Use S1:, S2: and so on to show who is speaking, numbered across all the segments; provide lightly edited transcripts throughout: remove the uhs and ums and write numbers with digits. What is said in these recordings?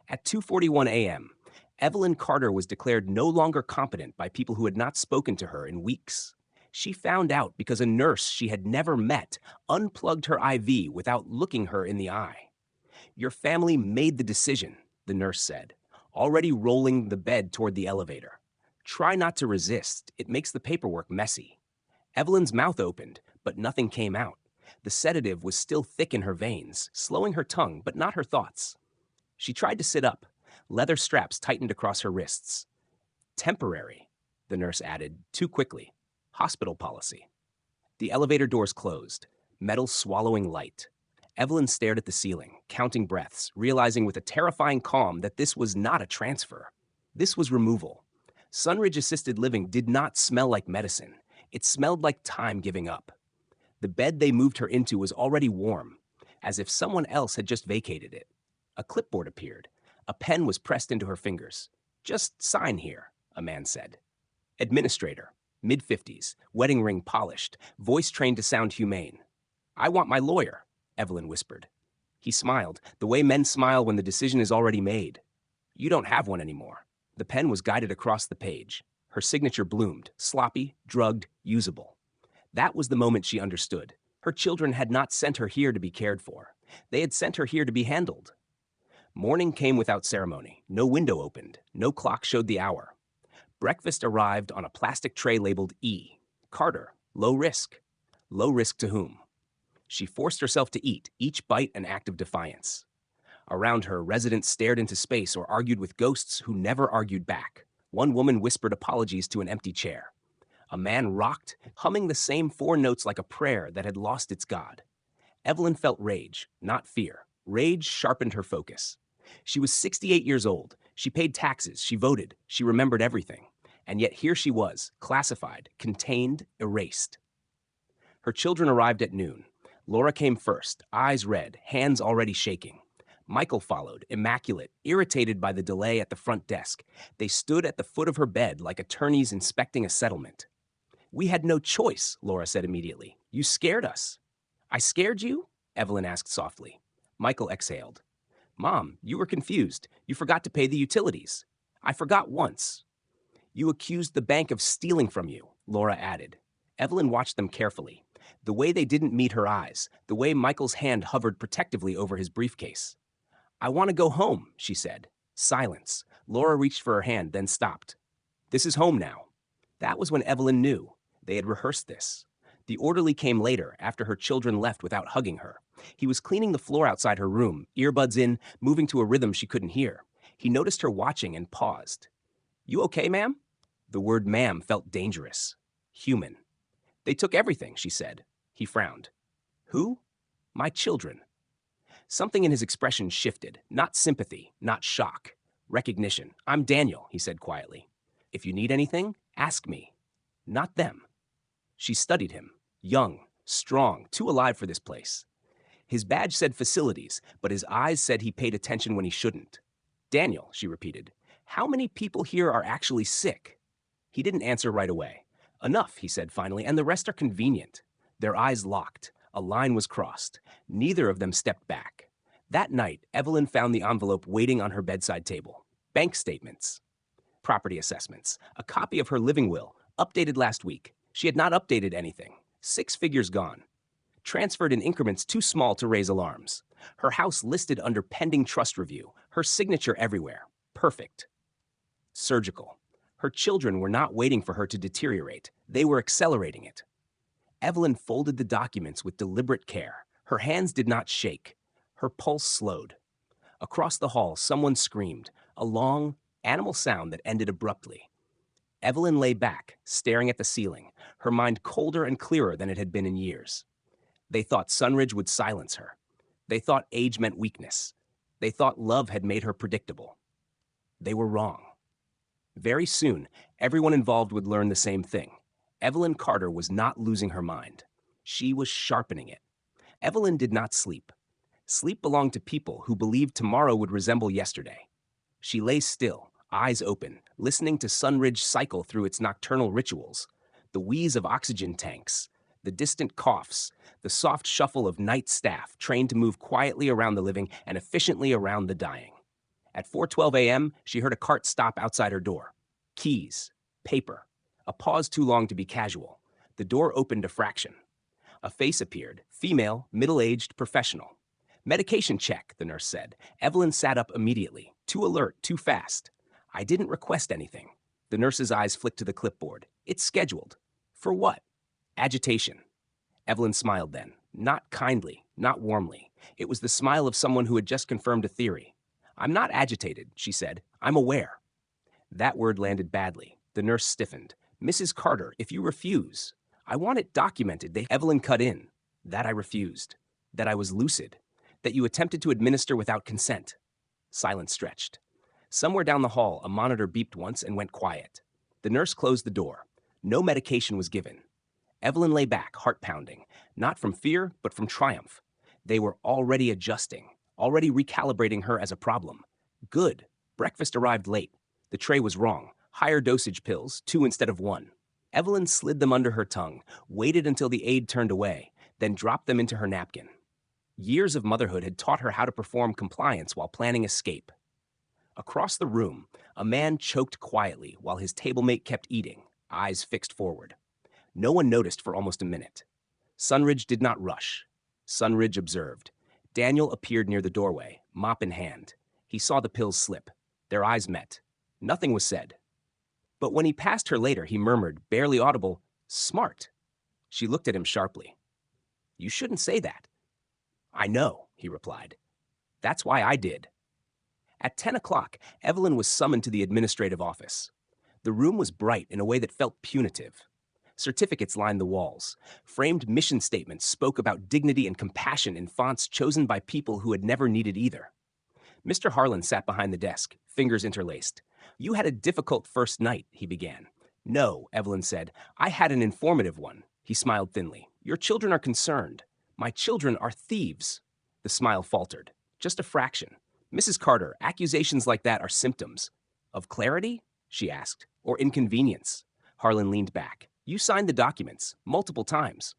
S1: At 2:41 a.m., Evelyn Carter was declared no longer competent by people who had not spoken to her in weeks. She found out because a nurse she had never met unplugged her IV without looking her in the eye. "Your family made the decision," the nurse said, already rolling the bed toward the elevator. "Try not to resist. It makes the paperwork messy." Evelyn's mouth opened, but nothing came out. The sedative was still thick in her veins, slowing her tongue, but not her thoughts. She tried to sit up. Leather straps tightened across her wrists. "Temporary," the nurse added, too quickly. "Hospital policy." The elevator doors closed, metal swallowing light. Evelyn stared at the ceiling, counting breaths, realizing with a terrifying calm that this was not a transfer. This was removal. Sunridge Assisted Living did not smell like medicine. It smelled like time giving up. The bed they moved her into was already warm, as if someone else had just vacated it. A clipboard appeared. A pen was pressed into her fingers. "Just sign here," a man said. Administrator, mid-50s, wedding ring polished, voice trained to sound humane. "I want my lawyer," Evelyn whispered. He smiled, the way men smile when the decision is already made. "You don't have one anymore." The pen was guided across the page. Her signature bloomed, sloppy, drugged, usable. That was the moment she understood. Her children had not sent her here to be cared for. They had sent her here to be handled. Morning came without ceremony. No window opened. No clock showed the hour. Breakfast arrived on a plastic tray labeled E. Carter, low risk. Low risk to whom? She forced herself to eat, each bite an act of defiance. Around her, residents stared into space or argued with ghosts who never argued back. One woman whispered apologies to an empty chair. A man rocked, humming the same four notes like a prayer that had lost its god. Evelyn felt rage, not fear. Rage sharpened her focus. She was 68 years old. She paid taxes. She voted. She remembered everything. And yet here she was, classified, contained, erased. Her children arrived at noon. Laura came first, eyes red, hands already shaking. Michael followed, immaculate, irritated by the delay at the front desk. They stood at the foot of her bed like attorneys inspecting a settlement. "We had no choice," Laura said immediately. "You scared us." "I scared you?" Evelyn asked softly. Michael exhaled. "Mom, you were confused. You forgot to pay the utilities." "I forgot once." "You accused the bank of stealing from you," Laura added. Evelyn watched them carefully. The way they didn't meet her eyes, the way Michael's hand hovered protectively over his briefcase. "I want to go home," she said. Silence. Laura reached for her hand, then stopped. "This is home now." That was when Evelyn knew. They had rehearsed this. The orderly came later, after her children left without hugging her. He was cleaning the floor outside her room, earbuds in, moving to a rhythm she couldn't hear. He noticed her watching and paused. "You okay, ma'am?" The word ma'am felt dangerous. Human. "They took everything," she said. He frowned. "Who?" "My children." Something in his expression shifted. Not sympathy, not shock. Recognition. "I'm Daniel," he said quietly. "If you need anything, ask me." Not them. She studied him. Young, strong, too alive for this place. His badge said facilities, but his eyes said he paid attention when he shouldn't. "Daniel," she repeated, "how many people here are actually sick?" He didn't answer right away. "Enough," he said finally, "and the rest are convenient." Their eyes locked. A line was crossed. Neither of them stepped back. That night, Evelyn found the envelope waiting on her bedside table. Bank statements. Property assessments. A copy of her living will, updated last week. She had not updated anything. 6 figures gone. Transferred in increments too small to raise alarms. Her house listed under pending trust review. Her signature everywhere. Perfect. Surgical. Her children were not waiting for her to deteriorate. They were accelerating it. Evelyn folded the documents with deliberate care. Her hands did not shake. Her pulse slowed. Across the hall, someone screamed, a long, animal sound that ended abruptly. Evelyn lay back, staring at the ceiling, her mind colder and clearer than it had been in years. They thought Sunridge would silence her. They thought age meant weakness. They thought love had made her predictable. They were wrong. Very soon, everyone involved would learn the same thing. Evelyn Carter was not losing her mind. She was sharpening it. Evelyn did not sleep. Sleep belonged to people who believed tomorrow would resemble yesterday. She lay still, eyes open, listening to Sunridge cycle through its nocturnal rituals. The wheeze of oxygen tanks, the distant coughs, the soft shuffle of night staff trained to move quietly around the living and efficiently around the dying. At 4:12 a.m., she heard a cart stop outside her door. Keys, paper, a pause too long to be casual. The door opened a fraction. A face appeared, female, middle-aged, professional. Medication check, the nurse said. Evelyn sat up immediately. Too alert, too fast. I didn't request anything. The nurse's eyes flicked to the clipboard. It's scheduled. For what? Agitation. Evelyn smiled then. Not kindly, not warmly. It was the smile of someone who had just confirmed a theory. I'm not agitated, she said. I'm aware. That word landed badly. The nurse stiffened. Mrs. Carter, if you refuse, I want it documented. Evelyn cut in. That I refused. That I was lucid. That you attempted to administer without consent. Silence stretched. Somewhere down the hall, a monitor beeped once and went quiet. The nurse closed the door. No medication was given. Evelyn lay back, heart pounding, not from fear, but from triumph. They were already adjusting, already recalibrating her as a problem. Good. Breakfast arrived late. The tray was wrong. Higher dosage pills, 2 instead of 1. Evelyn slid them under her tongue, waited until the aide turned away, then dropped them into her napkin. Years of motherhood had taught her how to perform compliance while planning escape. Across the room, a man choked quietly while his table-mate kept eating, eyes fixed forward. No one noticed for almost a minute. Sunridge did not rush. Sunridge observed. Daniel appeared near the doorway, mop in hand. He saw the pills slip. Their eyes met. Nothing was said. But when he passed her later, he murmured, barely audible, "Smart." She looked at him sharply. "You shouldn't say that." "I know," he replied. "That's why I did." At 10 o'clock, Evelyn was summoned to the administrative office. The room was bright in a way that felt punitive. Certificates lined the walls. Framed mission statements spoke about dignity and compassion in fonts chosen by people who had never needed either. Mr. Harlan sat behind the desk, fingers interlaced. "You had a difficult first night," he began. "No," Evelyn said. "I had an informative one." He smiled thinly. "Your children are concerned. My children are thieves." The smile faltered. "Just a fraction. Mrs. Carter, accusations like that are symptoms." "Of clarity?" she asked. "Or inconvenience?" Harlan leaned back. "You signed the documents, multiple times.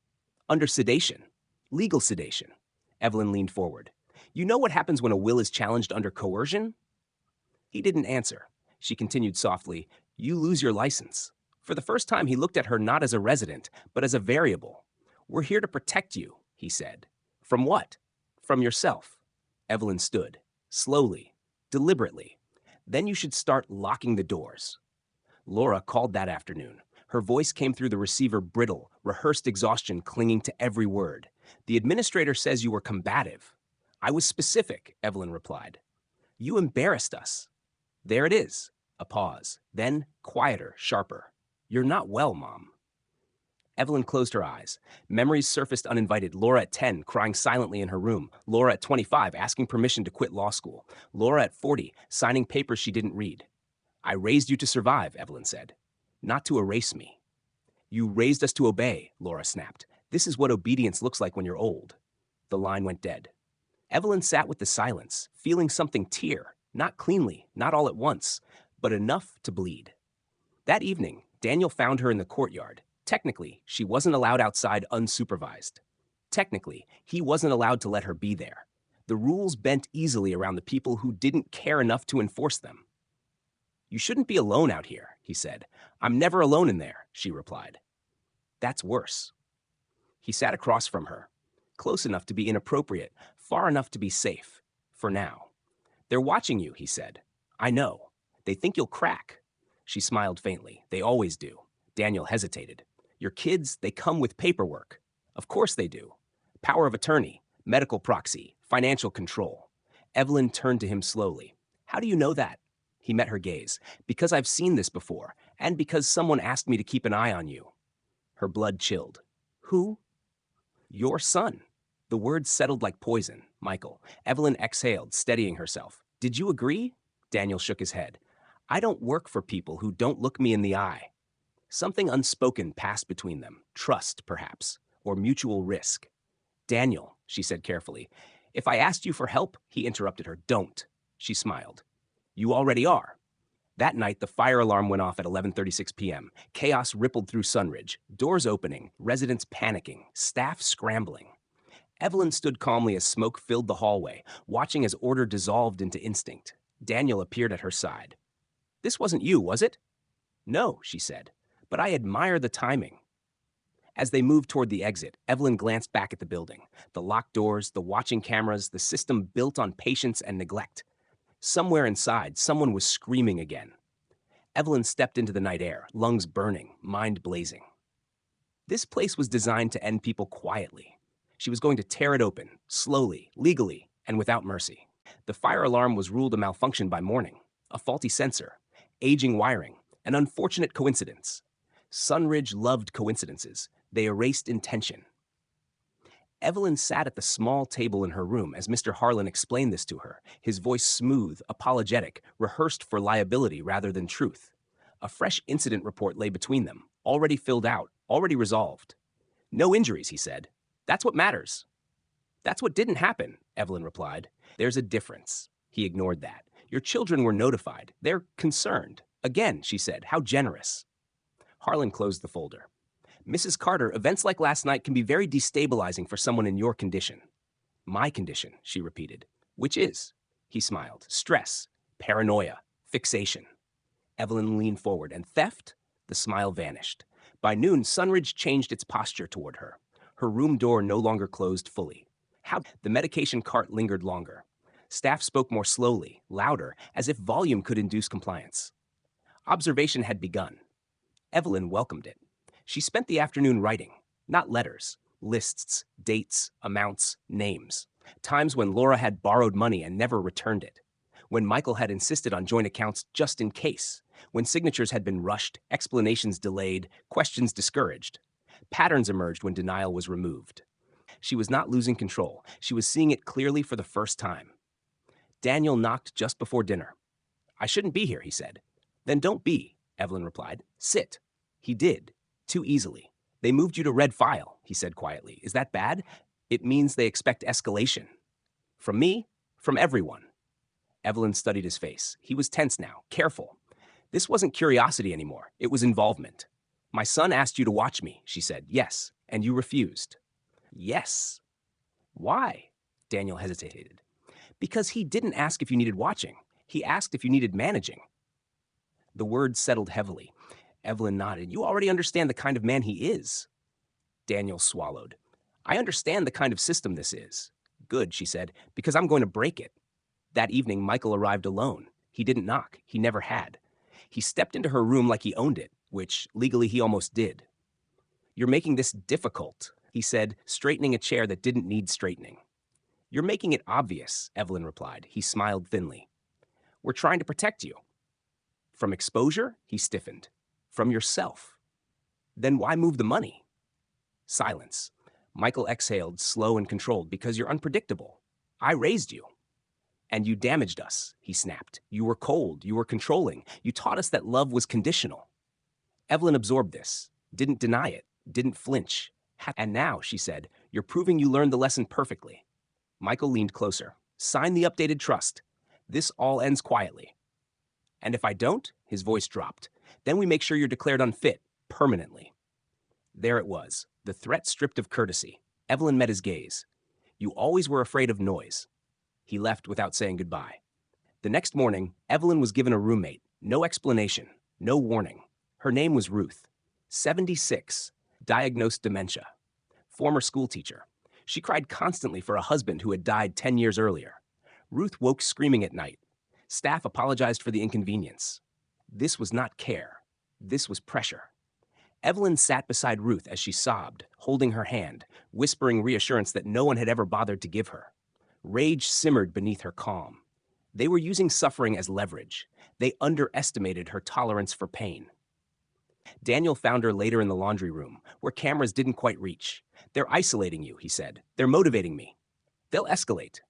S1: Under sedation. Legal sedation." Evelyn leaned forward. "You know what happens when a will is challenged under coercion?" He didn't answer. She continued softly, "You lose your license." For the first time, he looked at her not as a resident, but as a variable. "We're here to protect you," he said. "From what?" "From yourself." Evelyn stood, slowly, deliberately. "Then you should start locking the doors." Laura called that afternoon. Her voice came through the receiver brittle, rehearsed exhaustion clinging to every word. "The administrator says you were combative." "I was specific," Evelyn replied. "You embarrassed us." "There it is." A pause. Then, quieter, sharper. "You're not well, Mom." Evelyn closed her eyes. Memories surfaced uninvited. Laura at 10, crying silently in her room. Laura at 25, asking permission to quit law school. Laura at 40, signing papers she didn't read. "I raised you to survive," Evelyn said. "Not to erase me." "You raised us to obey," Laura snapped. "This is what obedience looks like when you're old." The line went dead. Evelyn sat with the silence, feeling something tear, not cleanly, not all at once, but enough to bleed. That evening, Daniel found her in the courtyard. Technically, she wasn't allowed outside unsupervised. Technically, he wasn't allowed to let her be there. The rules bent easily around the people who didn't care enough to enforce them. "You shouldn't be alone out here," he said. "I'm never alone in there," she replied. "That's worse." He sat across from her, close enough to be inappropriate, far enough to be safe, for now. "They're watching you," he said. "I know. They think you'll crack." She smiled faintly. "They always do." Daniel hesitated. "Your kids, they come with paperwork." "Of course they do. Power of attorney, medical proxy, financial control." Evelyn turned to him slowly. "How do you know that?" He met her gaze. "Because I've seen this before, and because someone asked me to keep an eye on you." Her blood chilled. "Who?" "Your son." The words settled like poison. "Michael." Evelyn exhaled, steadying herself. "Did you agree?" Daniel shook his head. "I don't work for people who don't look me in the eye." Something unspoken passed between them. Trust, perhaps, or mutual risk. "Daniel," she said carefully. "If I asked you for help," he interrupted her. "Don't." She smiled. "You already are." That night, the fire alarm went off at 11:36 p.m. Chaos rippled through Sunridge, doors opening, residents panicking, staff scrambling. Evelyn stood calmly as smoke filled the hallway, watching as order dissolved into instinct. Daniel appeared at her side. "This wasn't you, was it?" "No," she said, "but I admire the timing." As they moved toward the exit, Evelyn glanced back at the building. The locked doors, the watching cameras, the system built on patience and neglect. Somewhere inside, someone was screaming again. Evelyn stepped into the night air, lungs burning, mind blazing. This place was designed to end people quietly. She was going to tear it open, slowly, legally, and without mercy. The fire alarm was ruled a malfunction by morning, a faulty sensor, aging wiring, an unfortunate coincidence. Sunridge loved coincidences. They erased intention. Evelyn sat at the small table in her room as Mr. Harlan explained this to her, his voice smooth, apologetic, rehearsed for liability rather than truth. A fresh incident report lay between them, already filled out, already resolved. "No injuries," he said. "That's what matters." "That's what didn't happen," Evelyn replied. "There's a difference." He ignored that. "Your children were notified. They're concerned." "Again," she said, "how generous." Harlan closed the folder. "Mrs. Carter, events like last night can be very destabilizing for someone in your condition." "My condition," she repeated. "Which is?" He smiled. "Stress, paranoia, fixation." Evelyn leaned forward. "And theft?" The smile vanished. By noon, Sunridge changed its posture toward her. Her room door no longer closed fully. The medication cart lingered longer. Staff spoke more slowly, louder, as if volume could induce compliance. Observation had begun. Evelyn welcomed it. She spent the afternoon writing, not letters, lists, dates, amounts, names. Times when Laura had borrowed money and never returned it. When Michael had insisted on joint accounts just in case. When signatures had been rushed, explanations delayed, questions discouraged. Patterns emerged when denial was removed. She was not losing control. She was seeing it clearly for the first time. Daniel knocked just before dinner. "I shouldn't be here," he said. "Then don't be," Evelyn replied. "Sit." He did. Too easily. "They moved you to red file," he said quietly. "Is that bad?" "It means they expect escalation." "From me?" "From everyone." Evelyn studied his face. He was tense now, careful. This wasn't curiosity anymore. It was involvement. "My son asked you to watch me," she said. "Yes. And you refused." "Yes." "Why?" Daniel hesitated. "Because he didn't ask if you needed watching. He asked if you needed managing." The words settled heavily. Evelyn nodded. "You already understand the kind of man he is." Daniel swallowed. "I understand the kind of system this is." "Good," she said, "because I'm going to break it." That evening, Michael arrived alone. He didn't knock. He never had. He stepped into her room like he owned it, which legally he almost did. "You're making this difficult," he said, straightening a chair that didn't need straightening. "You're making it obvious," Evelyn replied. He smiled thinly. "We're trying to protect you." "From exposure?" He stiffened. "From yourself." "Then why move the money?" Silence. Michael exhaled, slow and controlled. "Because you're unpredictable. I raised you." "And you damaged us," he snapped. "You were cold. You were controlling. You taught us that love was conditional." Evelyn absorbed this, didn't deny it, didn't flinch. "And now," she said, "you're proving you learned the lesson perfectly." Michael leaned closer. "Sign the updated trust. This all ends quietly." "And if I don't?" His voice dropped. "Then we make sure you're declared unfit, permanently." There it was, the threat stripped of courtesy. Evelyn met his gaze. "You always were afraid of noise." He left without saying goodbye. The next morning, Evelyn was given a roommate. No explanation, no warning. Her name was Ruth. 76, diagnosed dementia. Former schoolteacher. She cried constantly for a husband who had died 10 years earlier. Ruth woke screaming at night. Staff apologized for the inconvenience. This was not care. This was pressure. Evelyn sat beside Ruth as she sobbed, holding her hand, whispering reassurance that no one had ever bothered to give her. Rage simmered beneath her calm. They were using suffering as leverage. They underestimated her tolerance for pain. Daniel found her later in the laundry room, where cameras didn't quite reach. "They're isolating you," he said. "They're motivating me." "They'll escalate."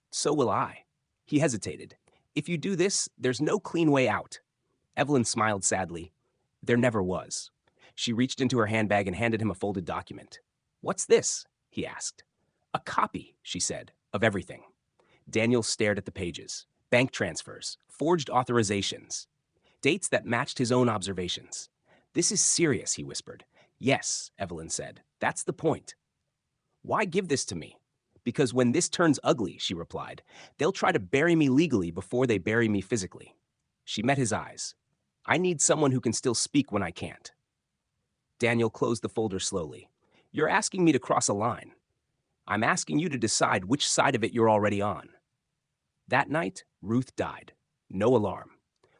S1: "So will I." He hesitated. "If you do this, there's no clean way out." Evelyn smiled sadly. "There never was." She reached into her handbag and handed him a folded document. "What's this?" he asked. "A copy," she said, "of everything." Daniel stared at the pages. Bank transfers, forged authorizations, dates that matched his own observations. "This is serious," he whispered. "Yes," Evelyn said. "That's the point." "Why give this to me?" Because when this turns ugly, she replied, they'll try to bury me legally before they bury me physically. She met his eyes. I need someone who can still speak when I can't. Daniel closed the folder slowly. You're asking me to cross a line. I'm asking you to decide which side of it you're already on. That night, Ruth died. No alarm.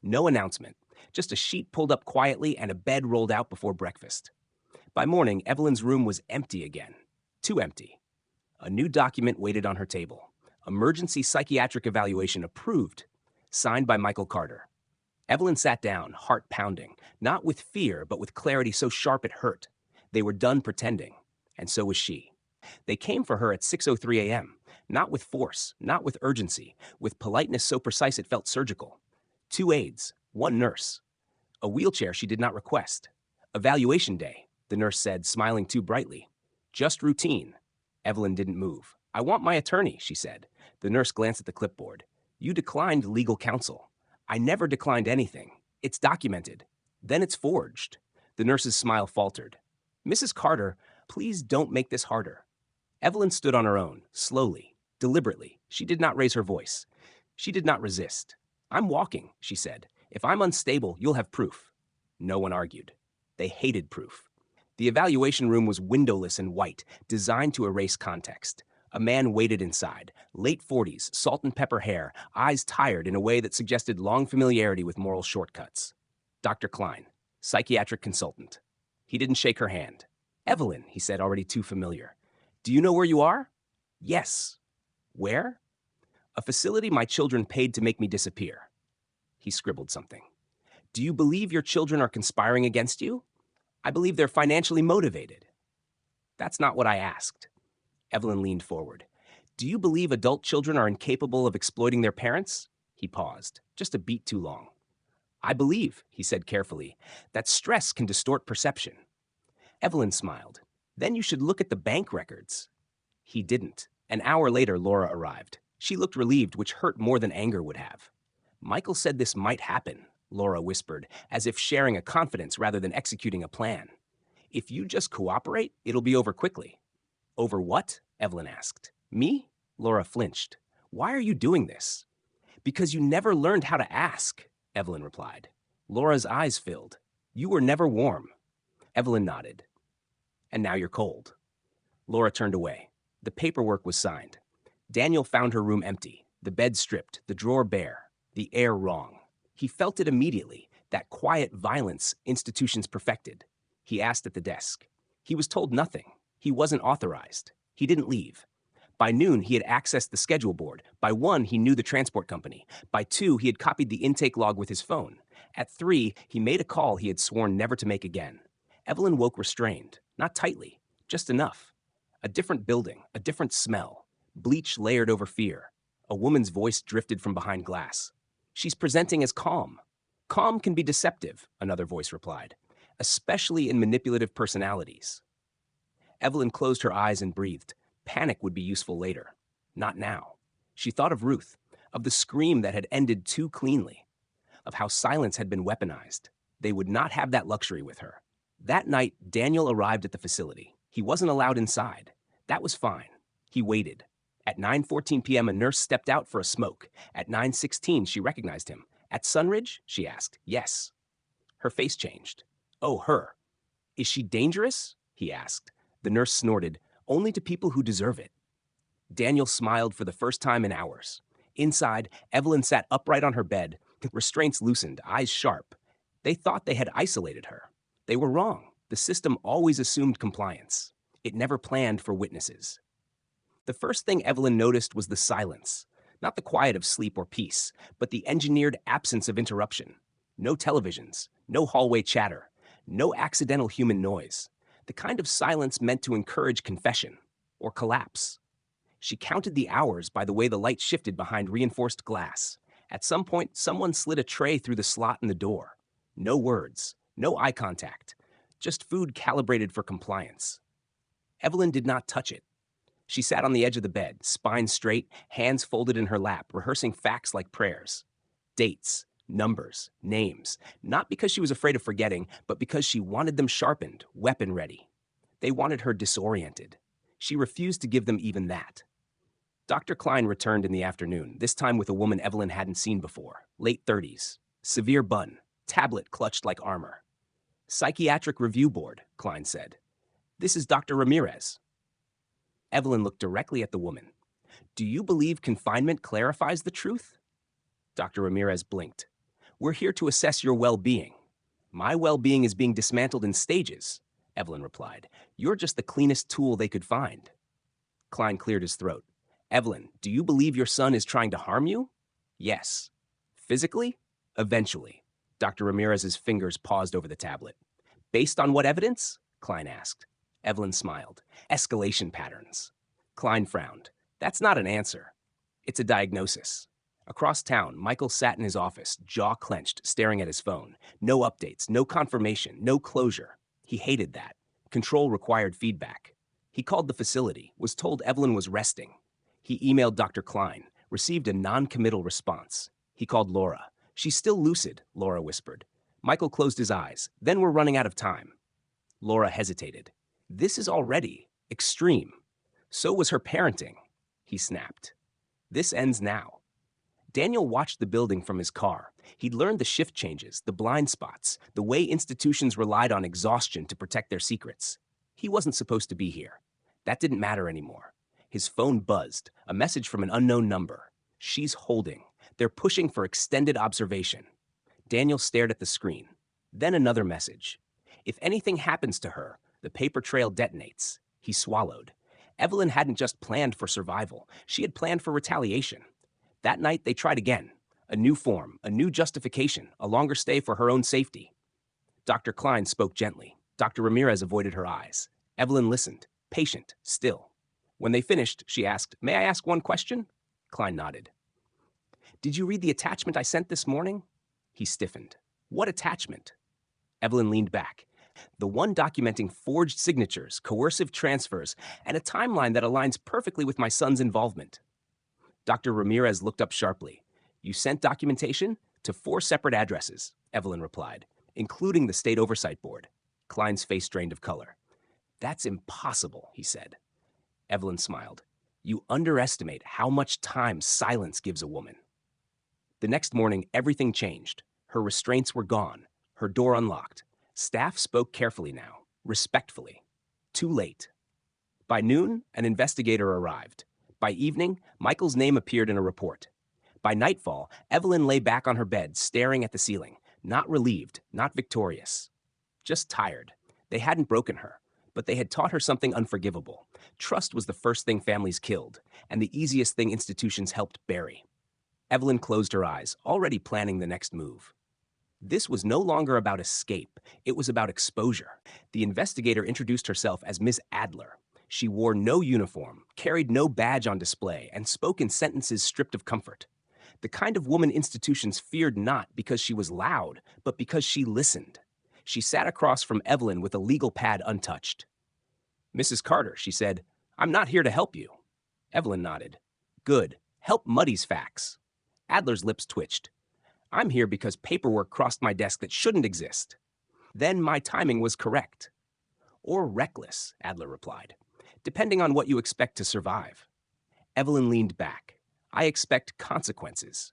S1: No announcement. Just a sheet pulled up quietly and a bed rolled out before breakfast. By morning, Evelyn's room was empty again. Too empty. A new document waited on her table. Emergency psychiatric evaluation approved. Signed by Michael Carter. Evelyn sat down, heart pounding, not with fear, but with clarity so sharp it hurt. They were done pretending, and so was she. They came for her at 6:03 a.m., not with force, not with urgency, with politeness so precise it felt surgical. 2 aides, 1 nurse. A wheelchair she did not request. Evaluation day, the nurse said, smiling too brightly. Just routine. Evelyn didn't move. I want my attorney, she said. The nurse glanced at the clipboard. You declined legal counsel. I never declined anything. It's documented. Then it's forged. The nurse's smile faltered. Mrs. Carter, please don't make this harder. Evelyn stood on her own, slowly, deliberately. She did not raise her voice. She did not resist. I'm walking, she said. If I'm unstable, you'll have proof. No one argued. They hated proof. The evaluation room was windowless and white, designed to erase context. A man waited inside, late 40s, salt and pepper hair, eyes tired in a way that suggested long familiarity with moral shortcuts. Dr. Klein, psychiatric consultant. He didn't shake her hand. Evelyn, he said, already too familiar. Do you know where you are? Yes. Where? A facility my children paid to make me disappear. He scribbled something. Do you believe your children are conspiring against you? I believe they're financially motivated. That's not what I asked. Evelyn leaned forward. Do you believe adult children are incapable of exploiting their parents? He paused, just a beat too long. I believe, he said carefully, that stress can distort perception. Evelyn smiled. Then you should look at the bank records. He didn't. An hour later, Laura arrived. She looked relieved, which hurt more than anger would have. Michael said this might happen, Laura whispered, as if sharing a confidence rather than executing a plan. If you just cooperate, it'll be over quickly. Over what? Evelyn asked. Me? Laura flinched. Why are you doing this? Because you never learned how to ask, Evelyn replied. Laura's eyes filled. You were never warm. Evelyn nodded. And now you're cold. Laura turned away. The paperwork was signed. Daniel found her room empty, the bed stripped, the drawer bare, the air wrong. He felt it immediately, that quiet violence institutions perfected. He asked at the desk. He was told nothing. He wasn't authorized. He didn't leave. By noon, he had accessed the schedule board. By 1, he knew the transport company. By 2, he had copied the intake log with his phone. At 3, he made a call he had sworn never to make again. Evelyn woke restrained, not tightly, just enough. A different building, a different smell. Bleach layered over fear. A woman's voice drifted from behind glass. She's presenting as calm. Calm can be deceptive, another voice replied, especially in manipulative personalities. Evelyn closed her eyes and breathed. Panic would be useful later. Not now. She thought of Ruth, of the scream that had ended too cleanly, of how silence had been weaponized. They would not have that luxury with her. That night, Daniel arrived at the facility. He wasn't allowed inside. That was fine. He waited. At 9:14 p.m., a nurse stepped out for a smoke. At 9:16, she recognized him. At Sunridge? She asked. Yes. Her face changed. Oh, her. Is she dangerous? He asked. The nurse snorted. Only to people who deserve it. Daniel smiled for the first time in hours. Inside, Evelyn sat upright on her bed, restraints loosened, eyes sharp. They thought they had isolated her. They were wrong. The system always assumed compliance. It never planned for witnesses. The first thing Evelyn noticed was the silence. Not the quiet of sleep or peace, but the engineered absence of interruption. No televisions, no hallway chatter, no accidental human noise. The kind of silence meant to encourage confession or collapse. She counted the hours by the way the light shifted behind reinforced glass. At some point, someone slid a tray through the slot in the door. No words, no eye contact, just food calibrated for compliance. Evelyn did not touch it. She sat on the edge of the bed, spine straight, hands folded in her lap, rehearsing facts like prayers. Dates, numbers, names, not because she was afraid of forgetting, but because she wanted them sharpened, weapon ready. They wanted her disoriented. She refused to give them even that. Dr. Klein returned in the afternoon, this time with a woman Evelyn hadn't seen before, late 30s, severe bun, tablet clutched like armor. Psychiatric Review Board, Klein said. This is Dr. Ramirez. Evelyn looked directly at the woman. Do you believe confinement clarifies the truth? Dr. Ramirez blinked. We're here to assess your well-being. My well-being is being dismantled in stages, Evelyn replied. You're just the cleanest tool they could find. Klein cleared his throat. Evelyn, do you believe your son is trying to harm you? Yes. Physically? Eventually. Dr. Ramirez's fingers paused over the tablet. Based on what evidence? Klein asked. Evelyn smiled. Escalation patterns. Klein frowned. That's not an answer. It's a diagnosis. Across town, Michael sat in his office, jaw clenched, staring at his phone. No updates, no confirmation, no closure. He hated that. Control required feedback. He called the facility, was told Evelyn was resting. He emailed Dr. Klein, received a non-committal response. He called Laura. She's still lucid, Laura whispered. Michael closed his eyes. Then we're running out of time. Laura hesitated. This is already extreme. So was her parenting. He snapped. This ends now. Daniel watched the building from his car. He'd learned the shift changes, the blind spots, the way institutions relied on exhaustion to protect their secrets. He wasn't supposed to be here. That didn't matter anymore. His phone buzzed, a message from an unknown number. She's holding. They're pushing for extended observation. Daniel stared at the screen. Then another message. If anything happens to her, the paper trail detonates. He swallowed. Evelyn hadn't just planned for survival. She had planned for retaliation. That night, they tried again. A new form, a new justification, a longer stay for her own safety. Dr. Klein spoke gently. Dr. Ramirez avoided her eyes. Evelyn listened, patient, still. When they finished, she asked, May I ask one question? Klein nodded. Did you read the attachment I sent this morning? He stiffened. What attachment? Evelyn leaned back. The one documenting forged signatures, coercive transfers, and a timeline that aligns perfectly with my son's involvement. Dr. Ramirez looked up sharply. You sent documentation? To 4 separate addresses, Evelyn replied, including the State Oversight Board. Klein's face drained of color. That's impossible, he said. Evelyn smiled. You underestimate how much time silence gives a woman. The next morning, everything changed. Her restraints were gone, her door unlocked. Staff spoke carefully now, respectfully. Too late. By noon, an investigator arrived. By evening, Michael's name appeared in a report. By nightfall, Evelyn lay back on her bed, staring at the ceiling, not relieved, not victorious. Just tired. They hadn't broken her, but they had taught her something unforgivable. Trust was the first thing families killed, and the easiest thing institutions helped bury. Evelyn closed her eyes, already planning the next move. This was no longer about escape. It was about exposure. The investigator introduced herself as Ms. Adler. She wore no uniform, carried no badge on display, and spoke in sentences stripped of comfort. The kind of woman institutions feared not because she was loud, but because she listened. She sat across from Evelyn with a legal pad untouched. Mrs. Carter, she said, I'm not here to help you. Evelyn nodded. Good. Help muddies facts. Adler's lips twitched. I'm here because paperwork crossed my desk that shouldn't exist. Then my timing was correct. Or reckless, Adler replied, depending on what you expect to survive. Evelyn leaned back. I expect consequences.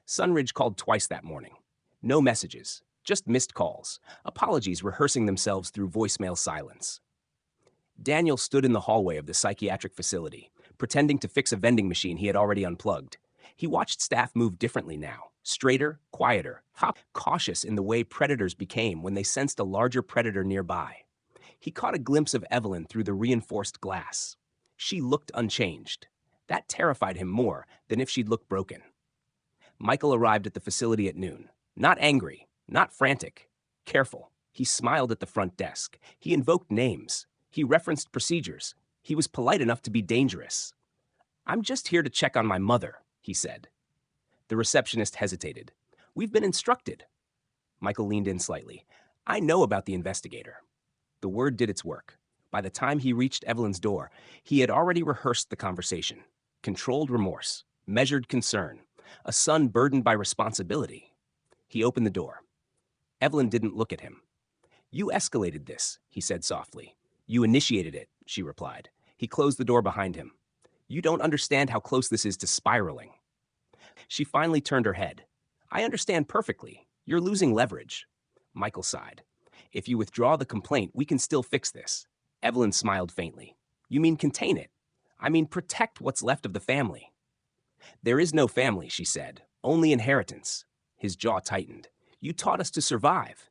S1: Sunridge called twice that morning. No messages, just missed calls, apologies rehearsing themselves through voicemail silence. Daniel stood in the hallway of the psychiatric facility, pretending to fix a vending machine he had already unplugged. He watched staff move differently now, straighter, quieter, cautious in the way predators became when they sensed a larger predator nearby. He caught a glimpse of Evelyn through the reinforced glass. She looked unchanged. That terrified him more than if she'd looked broken. Michael arrived at the facility at noon. Not angry, not frantic. Careful. He smiled at the front desk. He invoked names. He referenced procedures. He was polite enough to be dangerous. I'm just here to check on my mother, he said. The receptionist hesitated. We've been instructed. Michael leaned in slightly. I know about the investigator. The word did its work. By the time he reached Evelyn's door, he had already rehearsed the conversation. Controlled remorse, measured concern, a son burdened by responsibility. He opened the door. Evelyn didn't look at him. You escalated this, he said softly. You initiated it, she replied. He closed the door behind him. You don't understand how close this is to spiraling. She finally turned her head. I understand perfectly. You're losing leverage. Michael sighed. If you withdraw the complaint, we can still fix this. Evelyn smiled faintly. You mean contain it? I mean protect what's left of the family. There is no family, she said. Only inheritance. His jaw tightened. You taught us to survive.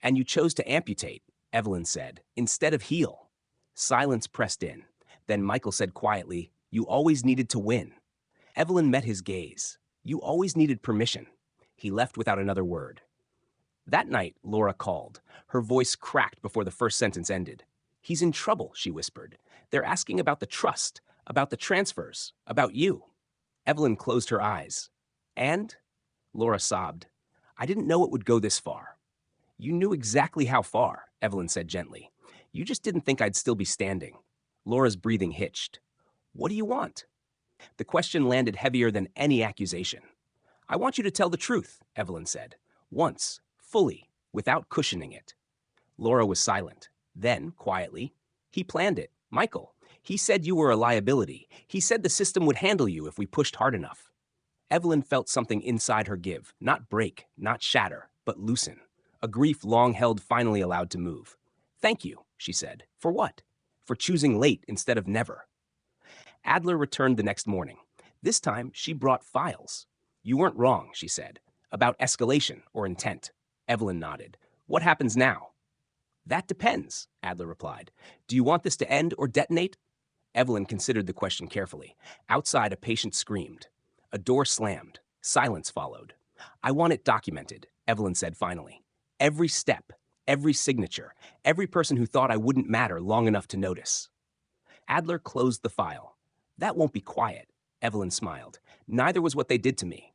S1: And you chose to amputate, Evelyn said, instead of heal. Silence pressed in. Then Michael said quietly, You always needed to win. Evelyn met his gaze. You always needed permission. He left without another word. That night, Laura called. Her voice cracked before the first sentence ended. He's in trouble, she whispered. They're asking about the trust, about the transfers, about you. Evelyn closed her eyes. And? Laura sobbed. I didn't know it would go this far. You knew exactly how far, Evelyn said gently. You just didn't think I'd still be standing. Laura's breathing hitched. What do you want? The question landed heavier than any accusation. I want you to tell the truth, Evelyn said. Once, fully, without cushioning it. Laura was silent. Then, quietly, he planned it. Michael. He said you were a liability. He said the system would handle you if we pushed hard enough. Evelyn felt something inside her give, not break, not shatter, but loosen. A grief long held finally allowed to move. Thank you, she said. For what? For choosing late instead of never. Adler returned the next morning. This time, she brought files. You weren't wrong, she said. About escalation or intent. Evelyn nodded. What happens now? That depends, Adler replied. Do you want this to end or detonate? Evelyn considered the question carefully. Outside, a patient screamed. A door slammed. Silence followed. I want it documented, Evelyn said finally. Every step, every signature, every person who thought I wouldn't matter long enough to notice. Adler closed the file. That won't be quiet, Evelyn smiled. Neither was what they did to me.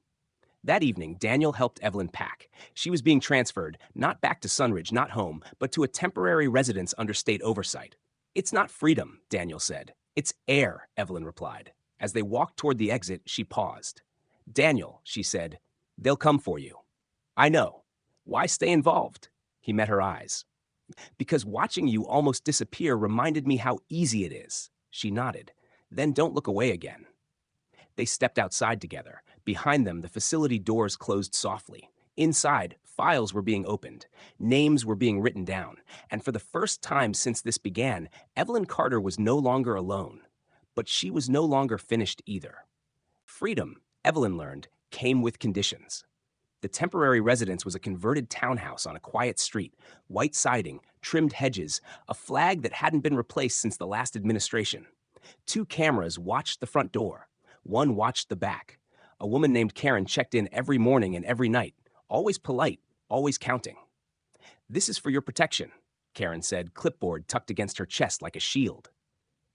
S1: That evening, Daniel helped Evelyn pack. She was being transferred, not back to Sunridge, not home, but to a temporary residence under state oversight. It's not freedom, Daniel said. It's air, Evelyn replied. As they walked toward the exit, she paused. Daniel, she said, they'll come for you. I know. Why stay involved? He met her eyes. Because watching you almost disappear reminded me how easy it is. She nodded. Then don't look away again. They stepped outside together. Behind them, the facility doors closed softly. Inside, files were being opened. Names were being written down. And for the first time since this began, Evelyn Carter was no longer alone. But she was no longer finished either. Freedom, Evelyn learned, came with conditions. The temporary residence was a converted townhouse on a quiet street, white siding, trimmed hedges, a flag that hadn't been replaced since the last administration. 2 cameras watched the front door. One watched the back. A woman named Karen checked in every morning and every night, always polite, always counting. This is for your protection, Karen said, clipboard tucked against her chest like a shield.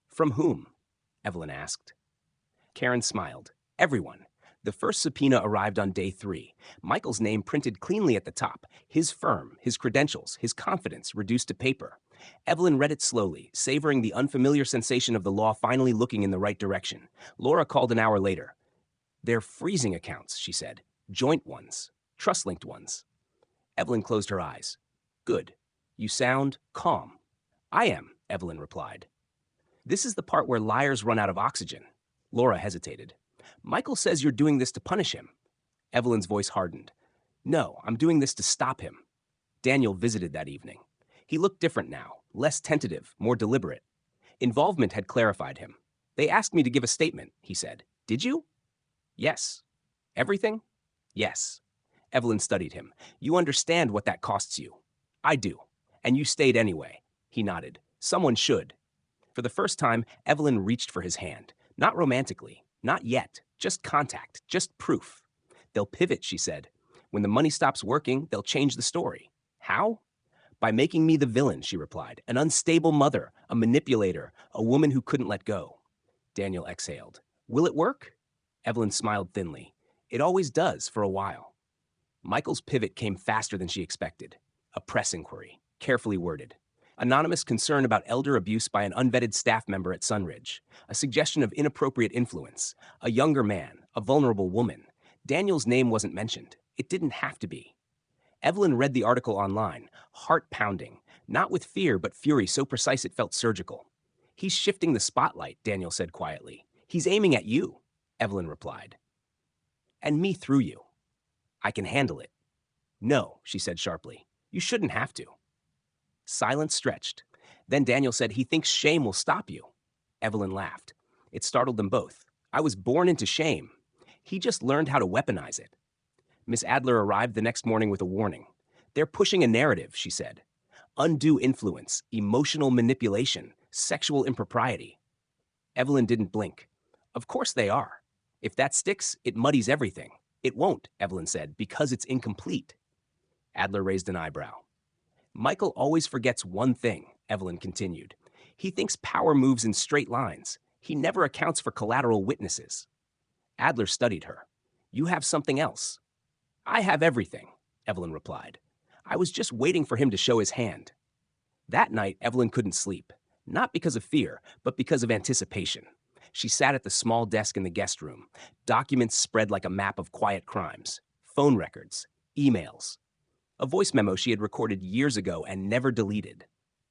S1: From whom? Evelyn asked. Karen smiled. Everyone. The first subpoena arrived on day 3. Michael's name printed cleanly at the top, his firm, his credentials, his confidence reduced to paper. Evelyn read it slowly, savoring the unfamiliar sensation of the law finally looking in the right direction. Laura called an hour later. They're freezing accounts, she said. Joint ones. Trust-linked ones. Evelyn closed her eyes. Good. You sound calm. I am, Evelyn replied. This is the part where liars run out of oxygen. Laura hesitated. Michael says you're doing this to punish him. Evelyn's voice hardened. No, I'm doing this to stop him. Daniel visited that evening. He looked different now, less tentative, more deliberate. Involvement had clarified him. They asked me to give a statement, he said. Did you? Yes. Everything? Yes. Evelyn studied him. You understand what that costs you. I do. And you stayed anyway. He nodded. Someone should. For the first time, Evelyn reached for his hand. Not romantically. Not yet. Just contact. Just proof. They'll pivot, she said. When the money stops working, they'll change the story. How? By making me the villain, she replied. An unstable mother, a manipulator, a woman who couldn't let go. Daniel exhaled. Will it work? Evelyn smiled thinly. It always does, for a while. Michael's pivot came faster than she expected. A press inquiry, carefully worded. Anonymous concern about elder abuse by an unvetted staff member at Sunridge. A suggestion of inappropriate influence. A younger man, a vulnerable woman. Daniel's name wasn't mentioned. It didn't have to be. Evelyn read the article online, heart pounding, not with fear but fury so precise it felt surgical. He's shifting the spotlight, Daniel said quietly. He's aiming at you, Evelyn replied. And me through you. I can handle it. No, she said sharply. You shouldn't have to. Silence stretched. Then Daniel said he thinks shame will stop you. Evelyn laughed. It startled them both. I was born into shame. He just learned how to weaponize it. Miss Adler arrived the next morning with a warning. They're pushing a narrative, she said. Undue influence, emotional manipulation, sexual impropriety. Evelyn didn't blink. Of course they are. If that sticks, it muddies everything. It won't, Evelyn said, because it's incomplete. Adler raised an eyebrow. Michael always forgets one thing, Evelyn continued. He thinks power moves in straight lines. He never accounts for collateral witnesses. Adler studied her. You have something else. I have everything, Evelyn replied. I was just waiting for him to show his hand. That night, Evelyn couldn't sleep, not because of fear, but because of anticipation. She sat at the small desk in the guest room, documents spread like a map of quiet crimes, phone records, emails. A voice memo she had recorded years ago and never deleted.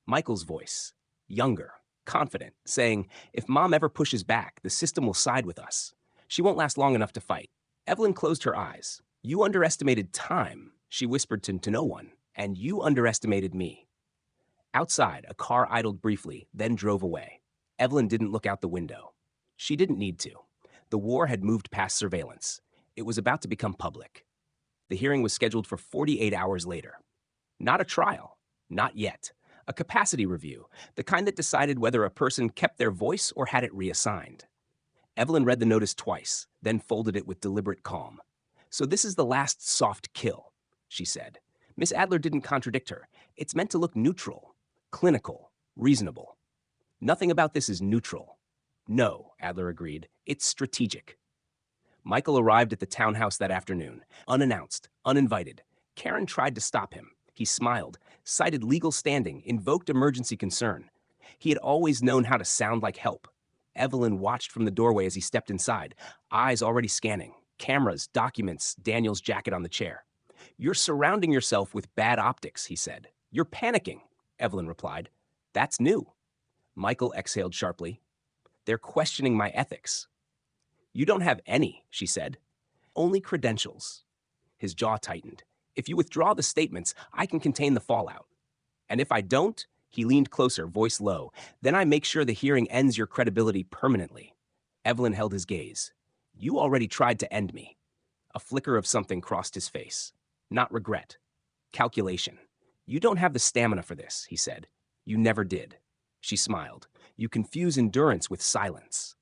S1: Michael's voice, younger, confident, saying, if Mom ever pushes back, the system will side with us. She won't last long enough to fight. Evelyn closed her eyes. You underestimated time, she whispered to no one, and you underestimated me. Outside, a car idled briefly, then drove away. Evelyn didn't look out the window. She didn't need to. The war had moved past surveillance. It was about to become public. The hearing was scheduled for 48 hours later. Not a trial. Not yet. A capacity review, the kind that decided whether a person kept their voice or had it reassigned. Evelyn read the notice twice, then folded it with deliberate calm. So this is the last soft kill, she said. Miss Adler didn't contradict her. It's meant to look neutral, clinical, reasonable. Nothing about this is neutral. No, Adler agreed. It's strategic. Michael arrived at the townhouse that afternoon, unannounced, uninvited. Karen tried to stop him. He smiled, cited legal standing, invoked emergency concern. He had always known how to sound like help. Evelyn watched from the doorway as he stepped inside, eyes already scanning. Cameras, documents, Daniel's jacket on the chair. You're surrounding yourself with bad optics, he said. You're panicking, Evelyn replied. That's new. Michael exhaled sharply. They're questioning my ethics. You don't have any, she said. Only credentials. His jaw tightened. If you withdraw the statements, I can contain the fallout. And if I don't, he leaned closer, voice low, then I make sure the hearing ends your credibility permanently. Evelyn held his gaze. You already tried to end me. A flicker of something crossed his face. Not regret. Calculation. You don't have the stamina for this, he said. You never did. She smiled. You confuse endurance with silence.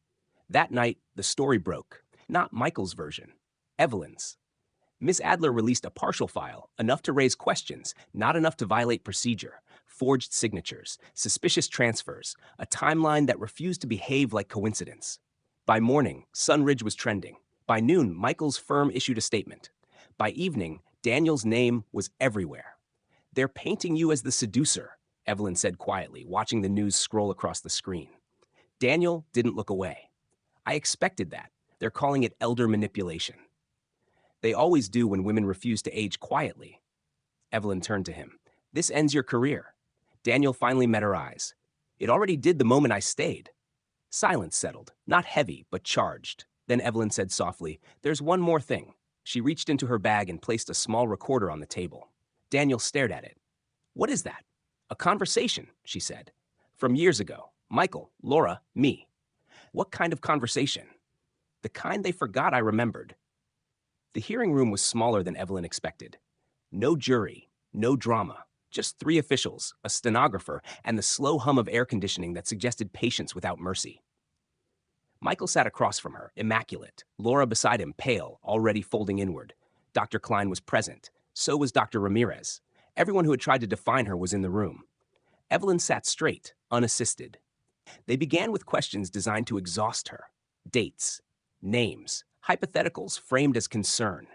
S1: That night, the story broke. Not Michael's version. Evelyn's. Miss Adler released a partial file, enough to raise questions, not enough to violate procedure. Forged signatures, suspicious transfers, a timeline that refused to behave like coincidence. By morning, Sunridge was trending. By noon, Michael's firm issued a statement. By evening, Daniel's name was everywhere. They're painting you as the seducer, Evelyn said quietly, watching the news scroll across the screen. Daniel didn't look away. I expected that. They're calling it elder manipulation. They always do when women refuse to age quietly. Evelyn turned to him. This ends your career. Daniel finally met her eyes. It already did the moment I stayed. Silence settled, not heavy, but charged. Then Evelyn said softly, there's one more thing. She reached into her bag and placed a small recorder on the table. Daniel stared at it. What is that? A conversation, she said. From years ago. Michael, Laura, me. What kind of conversation? The kind they forgot I remembered. The hearing room was smaller than Evelyn expected. No jury, no drama, just 3 officials, a stenographer, and the slow hum of air conditioning that suggested patience without mercy. Michael sat across from her, immaculate. Laura beside him, pale, already folding inward. Dr. Klein was present. So was Dr. Ramirez. Everyone who had tried to define her was in the room. Evelyn sat straight, unassisted. They began with questions designed to exhaust her. Dates, names, hypotheticals framed as concern.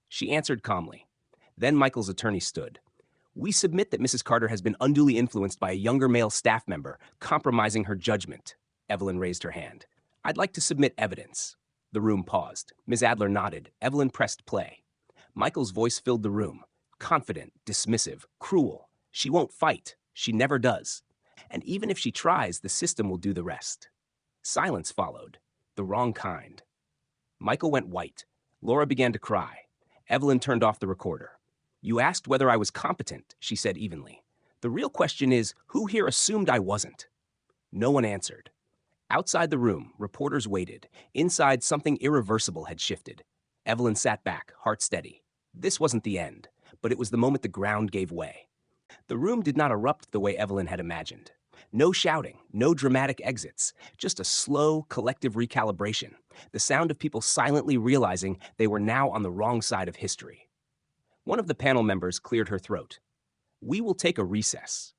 S1: She answered calmly. Then Michael's attorney stood. We submit that Mrs. Carter has been unduly influenced by a younger male staff member, compromising her judgment. Evelyn raised her hand. I'd like to submit evidence. The room paused. Ms. Adler nodded. Evelyn pressed play. Michael's voice filled the room. Confident, dismissive, cruel. She won't fight. She never does. And even if she tries, the system will do the rest. Silence followed. The wrong kind. Michael went white. Laura began to cry. Evelyn turned off the recorder. You asked whether I was competent, she said evenly. The real question is, who here assumed I wasn't? No one answered. Outside the room, reporters waited. Inside, something irreversible had shifted. Evelyn sat back, heart steady. This wasn't the end, but it was the moment the ground gave way. The room did not erupt the way Evelyn had imagined. No shouting, no dramatic exits, just a slow, collective recalibration, the sound of people silently realizing they were now on the wrong side of history. One of the panel members cleared her throat. We will take a recess.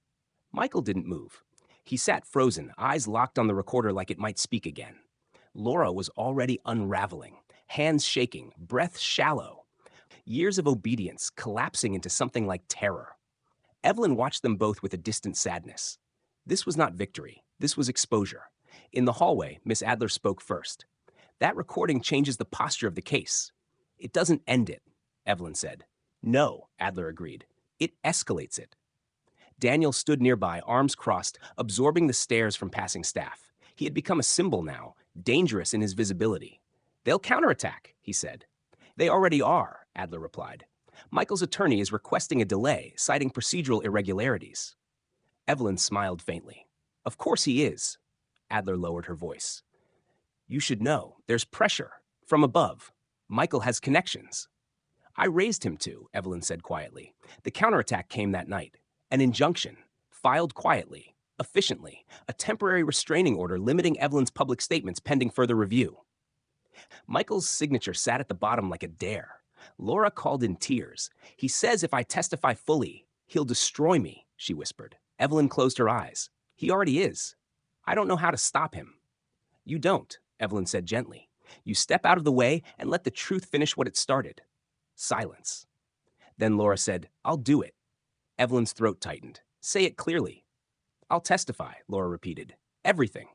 S1: Michael didn't move. He sat frozen, eyes locked on the recorder like it might speak again. Laura was already unraveling, hands shaking, breath shallow. Years of obedience collapsing into something like terror. Evelyn watched them both with a distant sadness. This was not victory. This was exposure. In the hallway, Miss Adler spoke first. That recording changes the posture of the case. It doesn't end it, Evelyn said. No, Adler agreed. It escalates it. Daniel stood nearby, arms crossed, absorbing the stares from passing staff. He had become a symbol now, dangerous in his visibility. They'll counterattack, he said. They already are, Adler replied. Michael's attorney is requesting a delay, citing procedural irregularities. Evelyn smiled faintly. Of course he is. Adler lowered her voice. You should know, there's pressure. From above. Michael has connections. I raised him to, Evelyn said quietly. The counterattack came that night. An injunction, filed quietly, efficiently, a temporary restraining order limiting Evelyn's public statements pending further review. Michael's signature sat at the bottom like a dare. Laura called in tears. He says if I testify fully, he'll destroy me, she whispered. Evelyn closed her eyes. He already is. I don't know how to stop him. You don't, Evelyn said gently. You step out of the way and let the truth finish what it started. Silence. Then Laura said, I'll do it. Evelyn's throat tightened. Say it clearly. I'll testify, Laura repeated. Everything.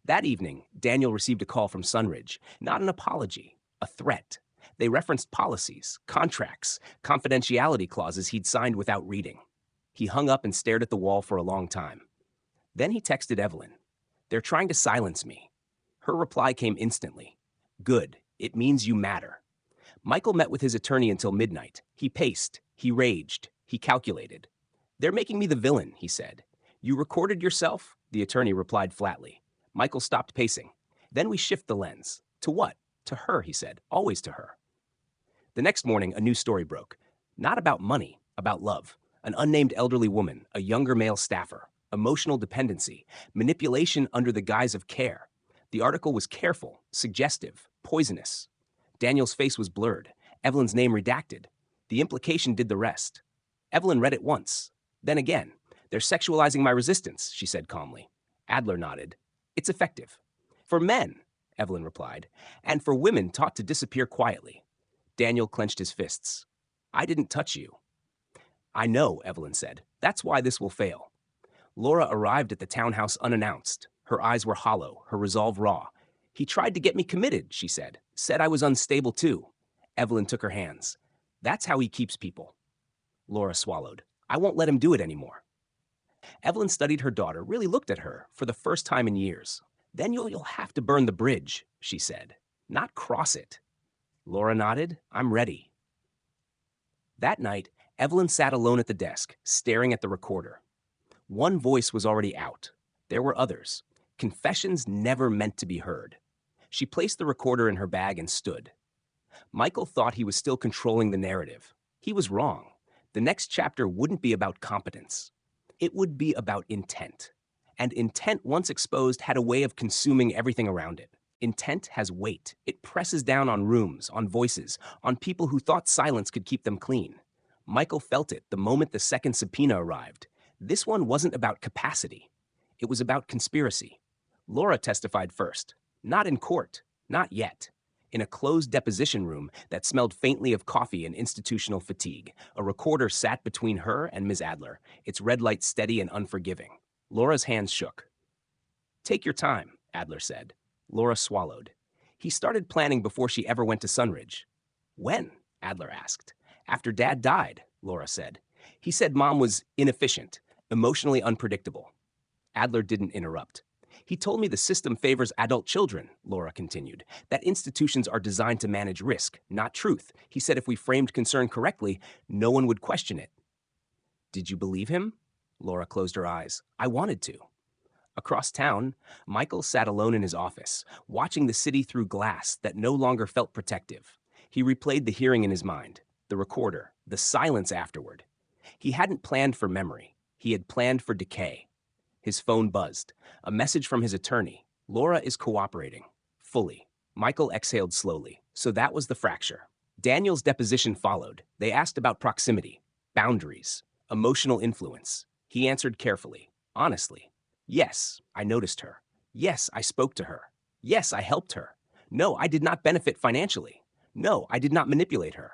S1: That evening, Daniel received a call from Sunridge. Not an apology, a threat. They referenced policies, contracts, confidentiality clauses he'd signed without reading. He hung up and stared at the wall for a long time. Then he texted Evelyn. They're trying to silence me. Her reply came instantly. Good. It means you matter. Michael met with his attorney until midnight. He paced. He raged. He calculated. They're making me the villain, he said. You recorded yourself? The attorney replied flatly. Michael stopped pacing. Then we shift the lens. To what? To her, he said. Always to her. The next morning, a new story broke. Not about money, about love. An unnamed elderly woman, a younger male staffer. Emotional dependency. Manipulation under the guise of care. The article was careful, suggestive, poisonous. Daniel's face was blurred. Evelyn's name redacted. The implication did the rest. Evelyn read it once. Then again. They're sexualizing my resistance, she said calmly. Adler nodded. It's effective. For men, Evelyn replied, and for women taught to disappear quietly. Daniel clenched his fists. I didn't touch you. I know, Evelyn said. That's why this will fail. Laura arrived at the townhouse unannounced. Her eyes were hollow, her resolve raw. He tried to get me committed, she said. Said I was unstable too. Evelyn took her hands. That's how he keeps people. Laura swallowed. I won't let him do it anymore. Evelyn studied her daughter, really looked at her for the first time in years. Then you'll have to burn the bridge, she said. Not cross it. Laura nodded. I'm ready. That night, Evelyn sat alone at the desk, staring at the recorder. One voice was already out. There were others. Confessions never meant to be heard. She placed the recorder in her bag and stood. Michael thought he was still controlling the narrative. He was wrong. The next chapter wouldn't be about competence. It would be about intent. And intent, once exposed, had a way of consuming everything around it. Intent has weight. It presses down on rooms, on voices, on people who thought silence could keep them clean. Michael felt it the moment the second subpoena arrived. This one wasn't about capacity. It was about conspiracy. Laura testified first. Not in court. Not yet. In a closed deposition room that smelled faintly of coffee and institutional fatigue, a recorder sat between her and Ms. Adler, its red light steady and unforgiving. Laura's hands shook. Take your time, Adler said. Laura swallowed. He started planning before she ever went to Sunridge. When? Adler asked. After Dad died, Laura said. He said Mom was inefficient, emotionally unpredictable. Adler didn't interrupt. He told me the system favors adult children, Laura continued, that institutions are designed to manage risk, not truth. He said if we framed concern correctly, no one would question it. Did you believe him? Laura closed her eyes. I wanted to. Across town, Michael sat alone in his office, watching the city through glass that no longer felt protective. He replayed the hearing in his mind, the recorder, the silence afterward. He hadn't planned for memory. He had planned for decay. His phone buzzed. A message from his attorney. Laura is cooperating. Fully. Michael exhaled slowly. So that was the fracture. Daniel's deposition followed. They asked about proximity, boundaries, emotional influence. He answered carefully, honestly. Yes, I noticed her. Yes, I spoke to her. Yes, I helped her. No, I did not benefit financially. No, I did not manipulate her.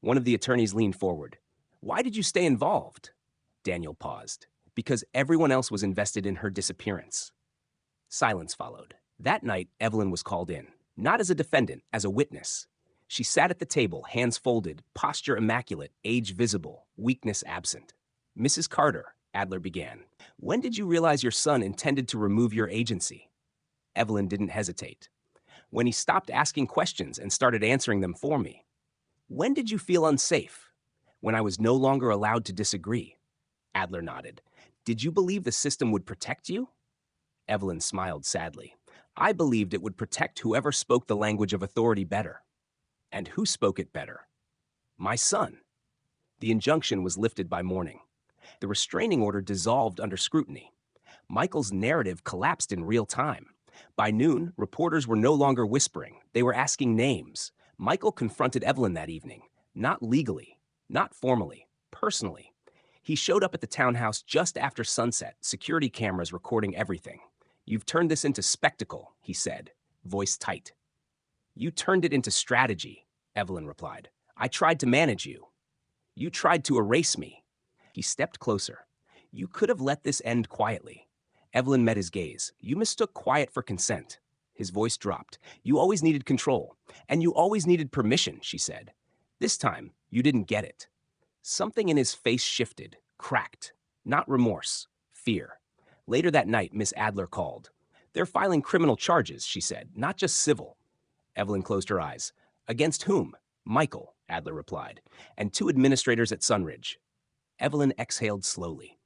S1: One of the attorneys leaned forward. Why did you stay involved? Daniel paused. Because everyone else was invested in her disappearance. Silence followed. That night, Evelyn was called in, not as a defendant, as a witness. She sat at the table, hands folded, posture immaculate, age visible, weakness absent. Mrs. Carter, Adler began, when did you realize your son intended to remove your agency? Evelyn didn't hesitate. When he stopped asking questions and started answering them for me. When did you feel unsafe? When I was no longer allowed to disagree. Adler nodded. Did you believe the system would protect you? Evelyn smiled sadly. I believed it would protect whoever spoke the language of authority better. And who spoke it better? My son. The injunction was lifted by morning. The restraining order dissolved under scrutiny. Michael's narrative collapsed in real time. By noon, reporters were no longer whispering. They were asking names. Michael confronted Evelyn that evening. Not legally, not formally, personally. He showed up at the townhouse just after sunset, security cameras recording everything. You've turned this into spectacle, he said, voice tight. You turned it into strategy, Evelyn replied. I tried to manage you. You tried to erase me. He stepped closer. You could have let this end quietly. Evelyn met his gaze. You mistook quiet for consent. His voice dropped. You always needed control. And you always needed permission, she said. This time, you didn't get it. Something in his face shifted, cracked. Not remorse, fear. Later that night, Miss Adler called. They're filing criminal charges, she said, not just civil. Evelyn closed her eyes. Against whom? Michael, Adler replied, and 2 administrators at Sunridge. Evelyn exhaled slowly.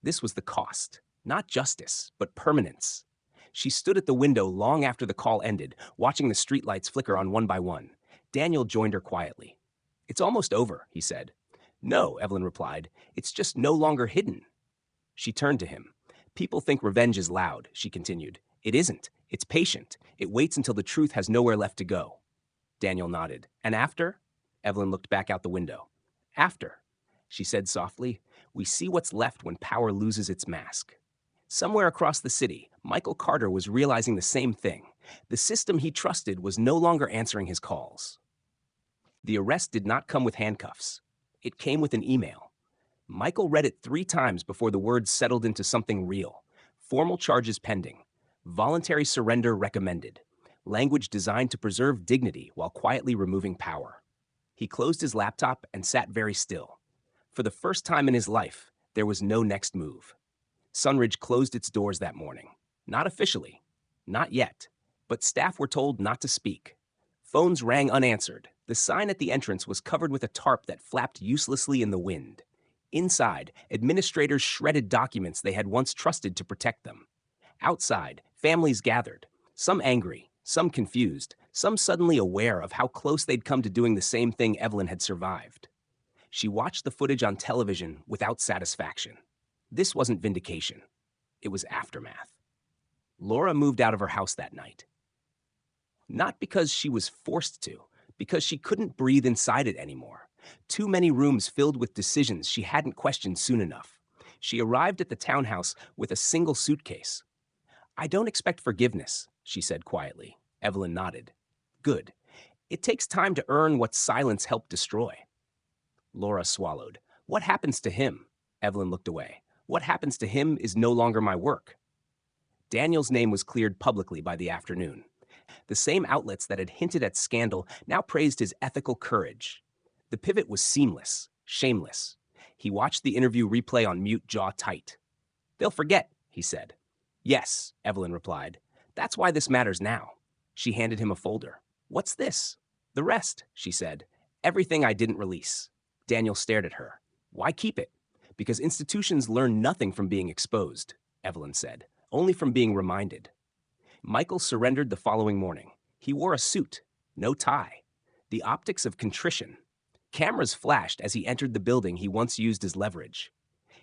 S1: This was the cost, not justice, but permanence. She stood at the window long after the call ended, watching the streetlights flicker on one by one. Daniel joined her quietly. It's almost over, he said. No, Evelyn replied. It's just no longer hidden. She turned to him. People think revenge is loud, she continued. It isn't. It's patient. It waits until the truth has nowhere left to go. Daniel nodded. And after? Evelyn looked back out the window. After, she said softly, we see what's left when power loses its mask. Somewhere across the city, Michael Carter was realizing the same thing. The system he trusted was no longer answering his calls. The arrest did not come with handcuffs. It came with an email. Michael read it 3 times before the words settled into something real. Formal charges pending. Voluntary surrender recommended. Language designed to preserve dignity while quietly removing power. He closed his laptop and sat very still. For the first time in his life, there was no next move. Sunridge closed its doors that morning. Not officially. Not yet. But staff were told not to speak. Phones rang unanswered. The sign at the entrance was covered with a tarp that flapped uselessly in the wind. Inside, administrators shredded documents they had once trusted to protect them. Outside, families gathered, some angry, some confused, some suddenly aware of how close they'd come to doing the same thing Evelyn had survived. She watched the footage on television without satisfaction. This wasn't vindication. It was aftermath. Laura moved out of her house that night. Not because she was forced to, because she couldn't breathe inside it anymore. Too many rooms filled with decisions she hadn't questioned soon enough. She arrived at the townhouse with a single suitcase. I don't expect forgiveness, she said quietly. Evelyn nodded. Good. It takes time to earn what silence helped destroy. Laura swallowed. What happens to him? Evelyn looked away. What happens to him is no longer my work. Daniel's name was cleared publicly by the afternoon. The same outlets that had hinted at scandal now praised his ethical courage. The pivot was seamless, shameless. He watched the interview replay on mute, jaw tight. They'll forget, he said. Yes, Evelyn replied. That's why this matters now. She handed him a folder. What's this? The rest, she said. Everything I didn't release. Daniel stared at her. Why keep it? Because institutions learn nothing from being exposed, Evelyn said, only from being reminded. Michael surrendered the following morning. He wore a suit, no tie. The optics of contrition. Cameras flashed as he entered the building he once used as leverage.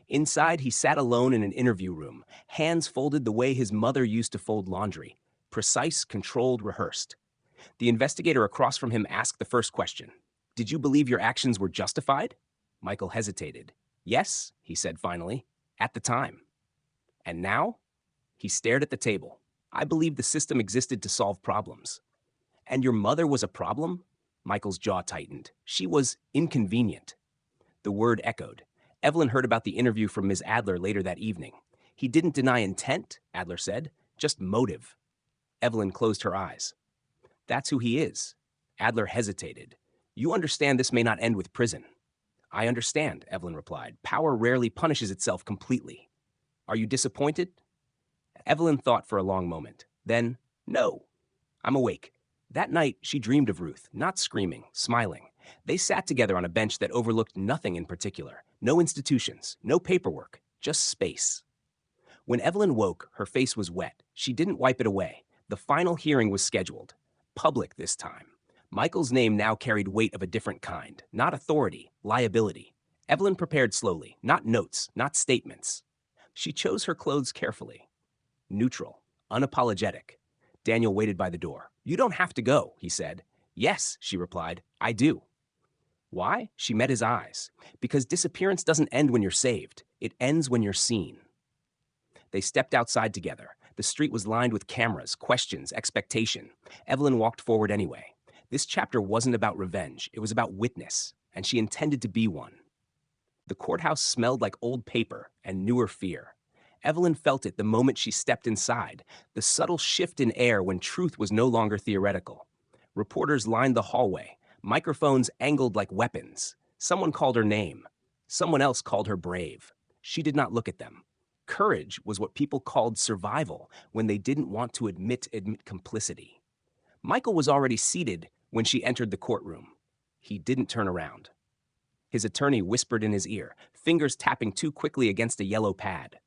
S1: Inside, he sat alone in an interview room, hands folded the way his mother used to fold laundry. Precise, controlled, rehearsed. The investigator across from him asked the first question. Did you believe your actions were justified? Michael hesitated. Yes, he said finally, at the time. And now? He stared at the table. I believed the system existed to solve problems. And your mother was a problem? Michael's jaw tightened. She was inconvenient. The word echoed. Evelyn heard about the interview from Ms. Adler later that evening. He didn't deny intent, Adler said, just motive. Evelyn closed her eyes. That's who he is. Adler hesitated. You understand this may not end with prison. I understand, Evelyn replied. Power rarely punishes itself completely. Are you disappointed? Evelyn thought for a long moment. Then, no. I'm awake. That night, she dreamed of Ruth, not screaming, smiling. They sat together on a bench that overlooked nothing in particular. No institutions, no paperwork, just space. When Evelyn woke, her face was wet. She didn't wipe it away. The final hearing was scheduled. Public this time. Michael's name now carried weight of a different kind. Not authority, liability. Evelyn prepared slowly, not notes, not statements. She chose her clothes carefully. Neutral, unapologetic. Daniel waited by the door. You don't have to go, he said. Yes, she replied. I do. Why? She met his eyes. Because disappearance doesn't end when you're saved. It ends when you're seen. They stepped outside together. The street was lined with cameras, questions, expectation. Evelyn walked forward anyway. This chapter wasn't about revenge. It was about witness, and she intended to be one. The courthouse smelled like old paper and newer fear. Evelyn felt it the moment she stepped inside, the subtle shift in air when truth was no longer theoretical. Reporters lined the hallway, microphones angled like weapons. Someone called her name. Someone else called her brave. She did not look at them. Courage was what people called survival when they didn't want to admit complicity. Michael was already seated when she entered the courtroom. He didn't turn around. His attorney whispered in his ear, fingers tapping too quickly against a yellow pad.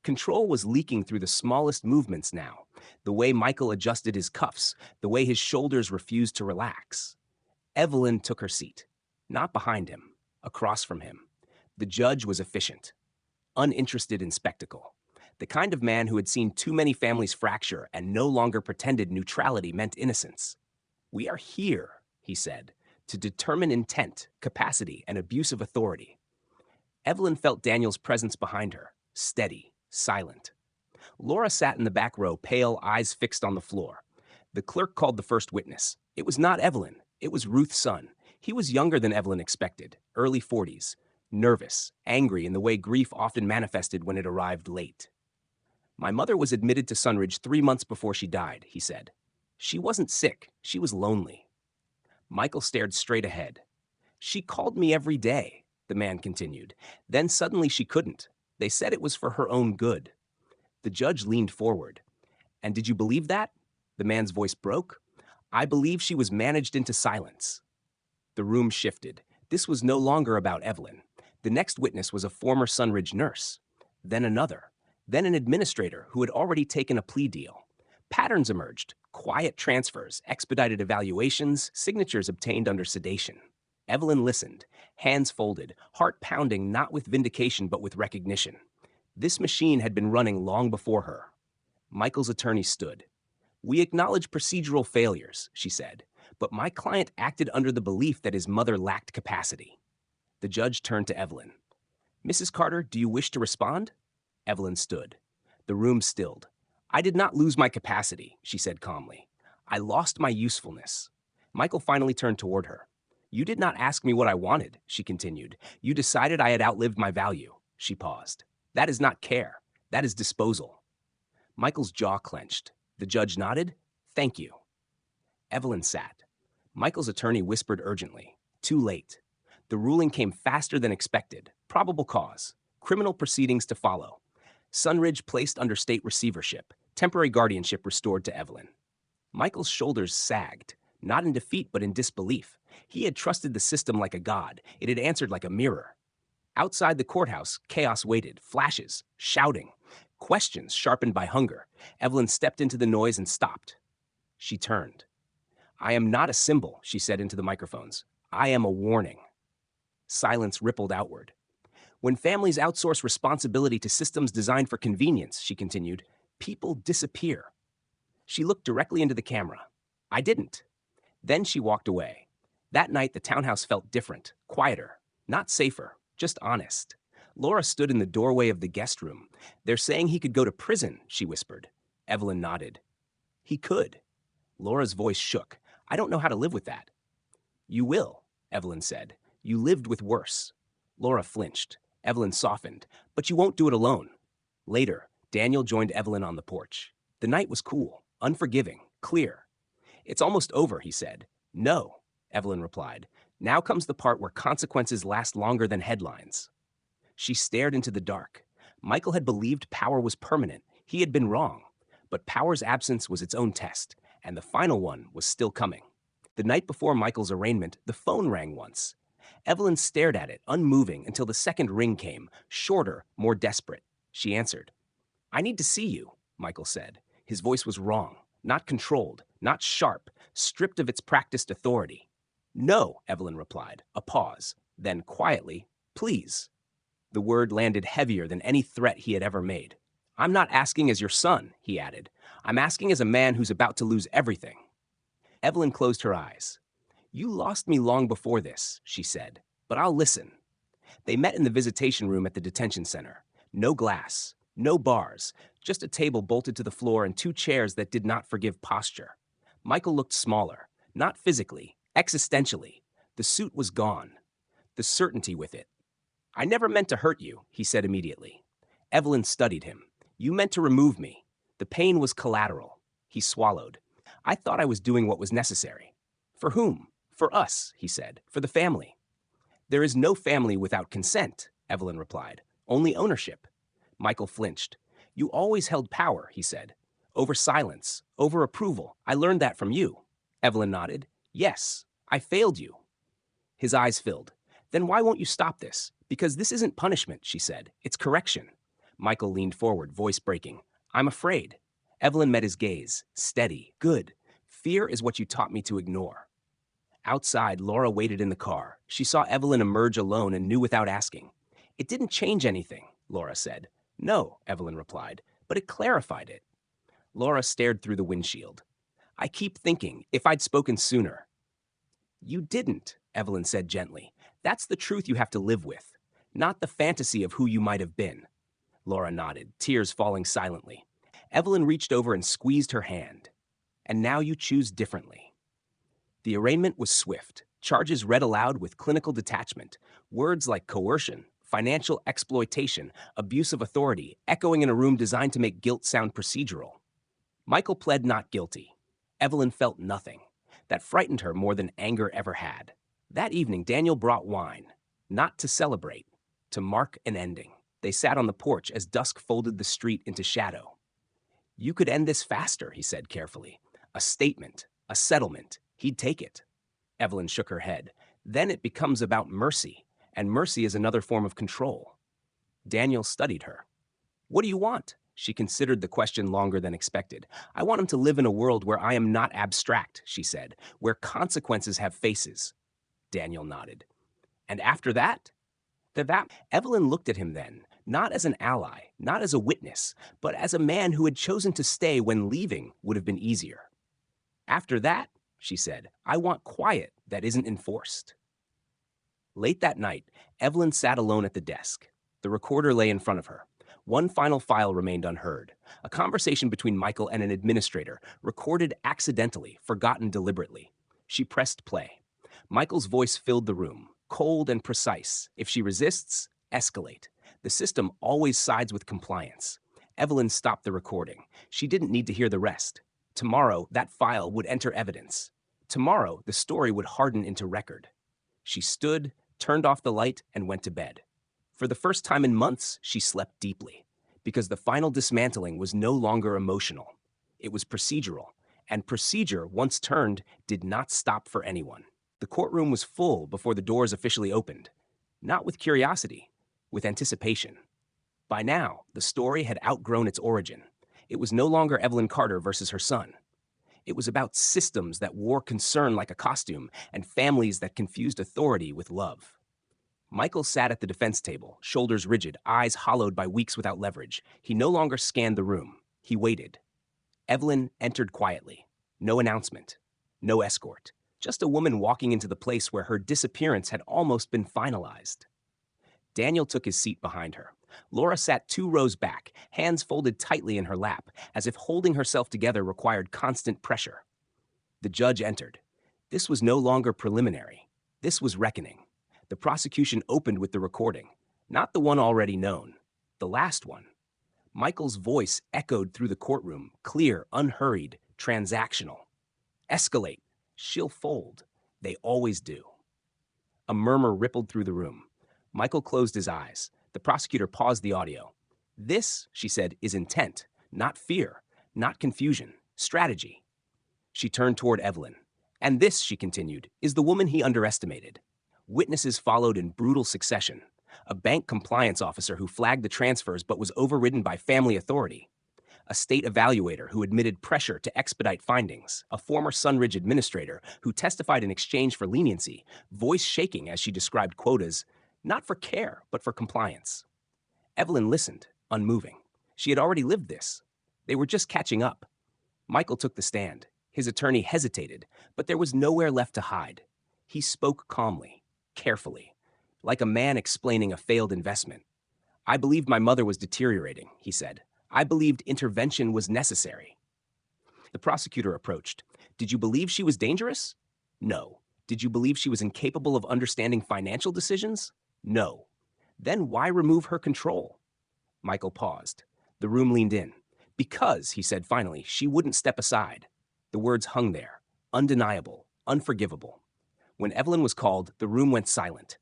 S1: Control was leaking through the smallest movements now, the way Michael adjusted his cuffs, the way his shoulders refused to relax. Evelyn took her seat, not behind him, across from him. The judge was efficient, uninterested in spectacle, the kind of man who had seen too many families fracture and no longer pretended neutrality meant innocence. We are here, he said, to determine intent, capacity, and abuse of authority. Evelyn felt Daniel's presence behind her, steady, silent. Laura sat in the back row, pale, eyes fixed on the floor. The clerk called the first witness. It was not Evelyn. It was Ruth's son. He was younger than Evelyn expected, early 40s, nervous, angry in the way grief often manifested when it arrived late. My mother was admitted to Sunridge 3 months before she died, he said. She wasn't sick. She was lonely. Michael stared straight ahead. She called me every day, the man continued. Then suddenly she couldn't. They said it was for her own good. The judge leaned forward. And did you believe that? The man's voice broke. I believe she was managed into silence. The room shifted. This was no longer about Evelyn. The next witness was a former Sunridge nurse. Then another. Then an administrator who had already taken a plea deal. Patterns emerged. Quiet transfers, expedited evaluations, signatures obtained under sedation. Evelyn listened, hands folded, heart pounding not with vindication but with recognition. This machine had been running long before her. Michael's attorney stood. We acknowledge procedural failures, she said, but my client acted under the belief that his mother lacked capacity. The judge turned to Evelyn. Mrs. Carter, do you wish to respond? Evelyn stood. The room stilled. I did not lose my capacity, she said calmly. I lost my usefulness. Michael finally turned toward her. You did not ask me what I wanted, she continued. You decided I had outlived my value. She paused. That is not care. That is disposal. Michael's jaw clenched. The judge nodded. Thank you. Evelyn sat. Michael's attorney whispered urgently. Too late. The ruling came faster than expected. Probable cause. Criminal proceedings to follow. Sunridge placed under state receivership, temporary guardianship restored to Evelyn. Michael's shoulders sagged, not in defeat but in disbelief. He had trusted the system like a god. It had answered like a mirror. Outside the courthouse, chaos waited, flashes, shouting, questions sharpened by hunger. Evelyn stepped into the noise and stopped. She turned. "I am not a symbol," she said into the microphones. "I am a warning." Silence rippled outward. "When families outsource responsibility to systems designed for convenience," she continued, "people disappear." She looked directly into the camera. "I didn't." Then she walked away. That night, the townhouse felt different, quieter, not safer, just honest. Laura stood in the doorway of the guest room. "They're saying he could go to prison," she whispered. Evelyn nodded. "He could." Laura's voice shook. "I don't know how to live with that." "You will," Evelyn said. "You lived with worse." Laura flinched. Evelyn softened. "But you won't do it alone." Later, Daniel joined Evelyn on the porch. The night was cool, unforgiving, clear. "It's almost over," he said. "No," Evelyn replied. "Now comes the part where consequences last longer than headlines." She stared into the dark. Michael had believed power was permanent. He had been wrong. But power's absence was its own test, and the final one was still coming. The night before Michael's arraignment, the phone rang once. Evelyn stared at it, unmoving, until the second ring came, shorter, more desperate. She answered. "I need to see you," Michael said. His voice was wrong, not controlled, not sharp, stripped of its practiced authority. "No," Evelyn replied, a pause. Then quietly, "Please." The word landed heavier than any threat he had ever made. "I'm not asking as your son," he added. "I'm asking as a man who's about to lose everything." Evelyn closed her eyes. "You lost me long before this," she said, "but I'll listen." They met in the visitation room at the detention center. No glass, no bars, just a table bolted to the floor and two chairs that did not forgive posture. Michael looked smaller, not physically, existentially. The suit was gone. The certainty with it. "I never meant to hurt you," he said immediately. Evelyn studied him. "You meant to remove me. The pain was collateral." He swallowed. "I thought I was doing what was necessary." "For whom?" "For us," he said. "For the family." "There is no family without consent," Evelyn replied. "Only ownership." Michael flinched. "You always held power," he said. "Over silence, over approval. I learned that from you." Evelyn nodded. "Yes, I failed you." His eyes filled. "Then why won't you stop this? Because this isn't punishment," she said. "It's correction." Michael leaned forward, voice breaking. "I'm afraid." Evelyn met his gaze. Steady. "Good. Fear is what you taught me to ignore." Outside, Laura waited in the car. She saw Evelyn emerge alone and knew without asking. "It didn't change anything," Laura said. "No," Evelyn replied, "but it clarified it." Laura stared through the windshield. "I keep thinking, if I'd spoken sooner." "You didn't," Evelyn said gently. "That's the truth you have to live with, not the fantasy of who you might have been." Laura nodded, tears falling silently. Evelyn reached over and squeezed her hand. "And now you choose differently." The arraignment was swift. Charges read aloud with clinical detachment. Words like coercion, financial exploitation, abuse of authority, echoing in a room designed to make guilt sound procedural. Michael pled not guilty. Evelyn felt nothing. That frightened her more than anger ever had. That evening, Daniel brought wine, not to celebrate, to mark an ending. They sat on the porch as dusk folded the street into shadow. "You could end this faster," he said carefully. "A statement, a settlement. He'd take it." Evelyn shook her head. "Then it becomes about mercy, and mercy is another form of control." Daniel studied her. "What do you want?" She considered the question longer than expected. "I want him to live in a world where I am not abstract," she said, "where consequences have faces." Daniel nodded. "And after that?" Evelyn looked at him then, not as an ally, not as a witness, but as a man who had chosen to stay when leaving would have been easier. "After that," she said, "I want quiet that isn't enforced." Late that night, Evelyn sat alone at the desk. The recorder lay in front of her. One final file remained unheard, a conversation between Michael and an administrator, recorded accidentally, forgotten deliberately. She pressed play. Michael's voice filled the room, cold and precise. If she resists, escalate. The system always sides with compliance. Evelyn stopped the recording. She didn't need to hear the rest. Tomorrow, that file would enter evidence. Tomorrow, the story would harden into record. She stood, turned off the light, and went to bed. For the first time in months, she slept deeply. Because the final dismantling was no longer emotional. It was procedural, and procedure, once turned, did not stop for anyone. The courtroom was full before the doors officially opened, not with curiosity, with anticipation. By now, the story had outgrown its origin. It was no longer Evelyn Carter versus her son. It was about systems that wore concern like a costume and families that confused authority with love. Michael sat at the defense table, shoulders rigid, eyes hollowed by weeks without leverage. He no longer scanned the room. He waited. Evelyn entered quietly. No announcement. No escort. Just a woman walking into the place where her disappearance had almost been finalized. Daniel took his seat behind her. Laura sat 2 rows back, hands folded tightly in her lap, as if holding herself together required constant pressure. The judge entered. This was no longer preliminary. This was reckoning. The prosecution opened with the recording, not the one already known, the last one. Michael's voice echoed through the courtroom, clear, unhurried, transactional. Escalate. She'll fold. They always do. A murmur rippled through the room. Michael closed his eyes. The prosecutor paused the audio. This, she said, is intent, not fear, not confusion, strategy. She turned toward Evelyn. And this, she continued, is the woman he underestimated. Witnesses followed in brutal succession. A bank compliance officer who flagged the transfers but was overridden by family authority. A state evaluator who admitted pressure to expedite findings. A former Sunridge administrator who testified in exchange for leniency, voice shaking as she described quotas, not for care, but for compliance. Evelyn listened, unmoving. She had already lived this. They were just catching up. Michael took the stand. His attorney hesitated, but there was nowhere left to hide. He spoke calmly, carefully, like a man explaining a failed investment. I believed my mother was deteriorating, he said. I believed intervention was necessary. The prosecutor approached. Did you believe she was dangerous? No. Did you believe she was incapable of understanding financial decisions? No. Then why remove her control? Michael paused. The room leaned in. Because, he said finally, she wouldn't step aside. The words hung there, undeniable, unforgivable. When Evelyn was called, the room went silent.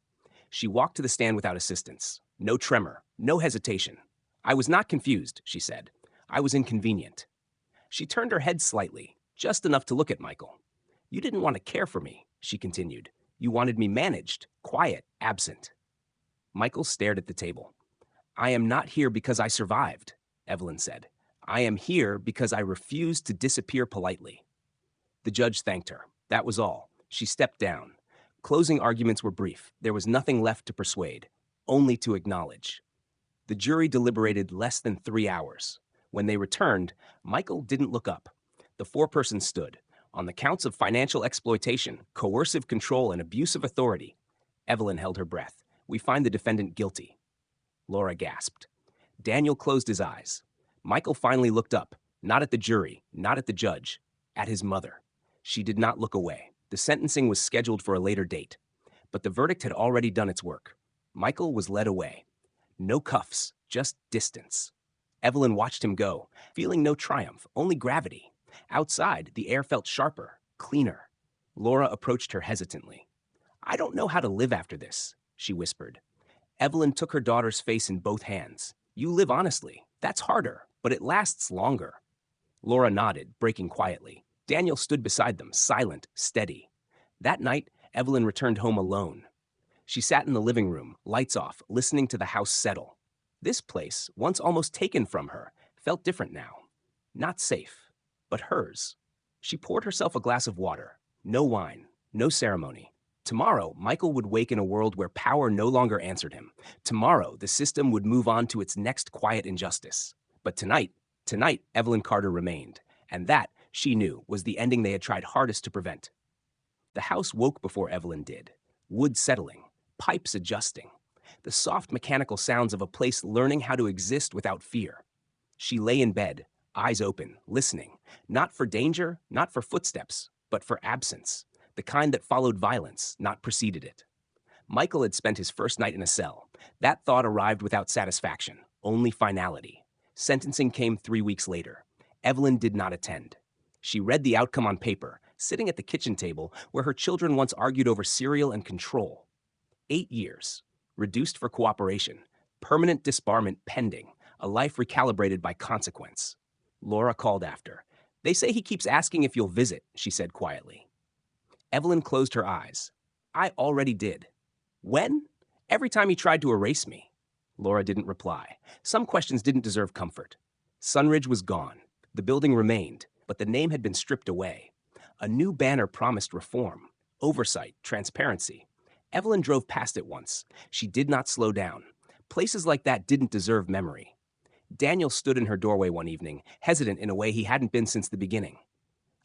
S1: She walked to the stand without assistance. No tremor, no hesitation. I was not confused, she said. I was inconvenient. She turned her head slightly, just enough to look at Michael. You didn't want to care for me, she continued. You wanted me managed, quiet, absent. Michael stared at the table. I am not here because I survived, Evelyn said. I am here because I refused to disappear politely. The judge thanked her. That was all. She stepped down. Closing arguments were brief. There was nothing left to persuade, only to acknowledge. The jury deliberated less than 3 hours. When they returned, Michael didn't look up. The 4-person stood. On the counts of financial exploitation, coercive control, and abuse of authority. Evelyn held her breath. We find the defendant guilty. Laura gasped. Daniel closed his eyes. Michael finally looked up, not at the jury, not at the judge, at his mother. She did not look away. The sentencing was scheduled for a later date. But the verdict had already done its work. Michael was led away. No cuffs, just distance. Evelyn watched him go, feeling no triumph, only gravity. Outside, the air felt sharper, cleaner. Laura approached her hesitantly. I don't know how to live after this, she whispered. Evelyn took her daughter's face in both hands. You live honestly. That's harder, but it lasts longer. Laura nodded, breaking quietly. Daniel stood beside them, silent, steady. That night, Evelyn returned home alone. She sat in the living room, lights off, listening to the house settle. This place, once almost taken from her, felt different now. Not safe, but hers. She poured herself a glass of water. No wine, no ceremony. Tomorrow, Michael would wake in a world where power no longer answered him. Tomorrow, the system would move on to its next quiet injustice. But tonight, Evelyn Carter remained. And that, she knew, was the ending they had tried hardest to prevent. The house woke before Evelyn did. Wood settling, pipes adjusting. The soft mechanical sounds of a place learning how to exist without fear. She lay in bed, eyes open, listening. Not for danger, not for footsteps, but for absence. The kind that followed violence, not preceded it. Michael had spent his first night in a cell. That thought arrived without satisfaction, only finality. Sentencing came 3 weeks later. Evelyn did not attend. She read the outcome on paper, sitting at the kitchen table where her children once argued over cereal and control. 8 years. Reduced for cooperation. Permanent disbarment pending. a life recalibrated by consequence. Laura called after. They say he keeps asking if you'll visit, she said quietly. Evelyn closed her eyes. I already did. When? Every time he tried to erase me. Laura didn't reply. Some questions didn't deserve comfort. Sunridge was gone. The building remained, but the name had been stripped away. A new banner promised reform, oversight, transparency. Evelyn drove past it once. She did not slow down. Places like that didn't deserve memory. Daniel stood in her doorway one evening, hesitant in a way he hadn't been since the beginning.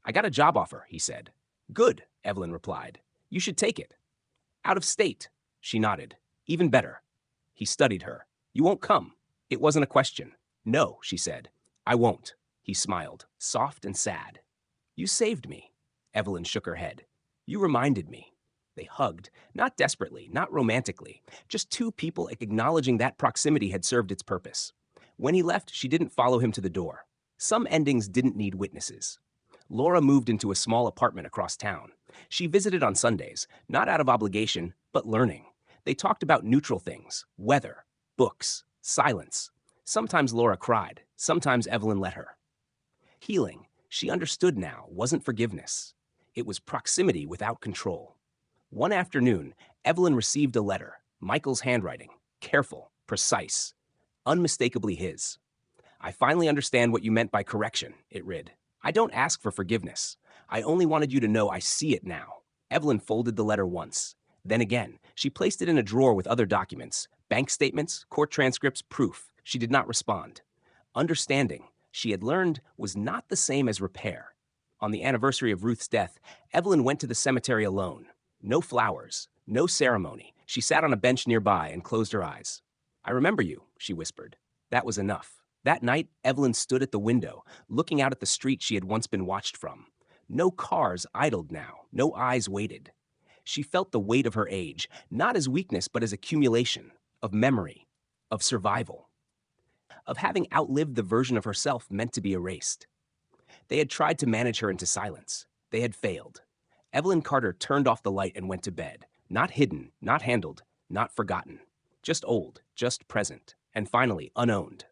S1: I got a job offer, he said. Good, Evelyn replied. You should take it. Out of state, she nodded. Even better. He studied her. You won't come. It wasn't a question. No, she said. I won't. He smiled, soft and sad. You saved me. Evelyn shook her head. You reminded me. They hugged, not desperately, not romantically, just two people acknowledging that proximity had served its purpose. When he left, she didn't follow him to the door. Some endings didn't need witnesses. Laura moved into a small apartment across town. She visited on Sundays, not out of obligation, but learning. They talked about neutral things, weather, books, silence. Sometimes Laura cried, sometimes Evelyn let her. Healing, she understood now, wasn't forgiveness. It was proximity without control. One afternoon, Evelyn received a letter, Michael's handwriting, careful, precise, unmistakably his. I finally understand what you meant by correction, it read. I don't ask for forgiveness. I only wanted you to know I see it now. Evelyn folded the letter once. Then again, she placed it in a drawer with other documents, bank statements, court transcripts, proof. She did not respond. Understanding, she had learned, was not the same as repair. On the anniversary of Ruth's death, Evelyn went to the cemetery alone. No flowers, no ceremony. She sat on a bench nearby and closed her eyes. I remember you, she whispered. That was enough. That night, Evelyn stood at the window, looking out at the street she had once been watched from. No cars idled now, no eyes waited. She felt the weight of her age, not as weakness but as accumulation, of memory, of survival, of having outlived the version of herself meant to be erased. They had tried to manage her into silence. They had failed. Evelyn Carter turned off the light and went to bed. Not hidden, not handled, not forgotten. Just old, just present, and finally unowned.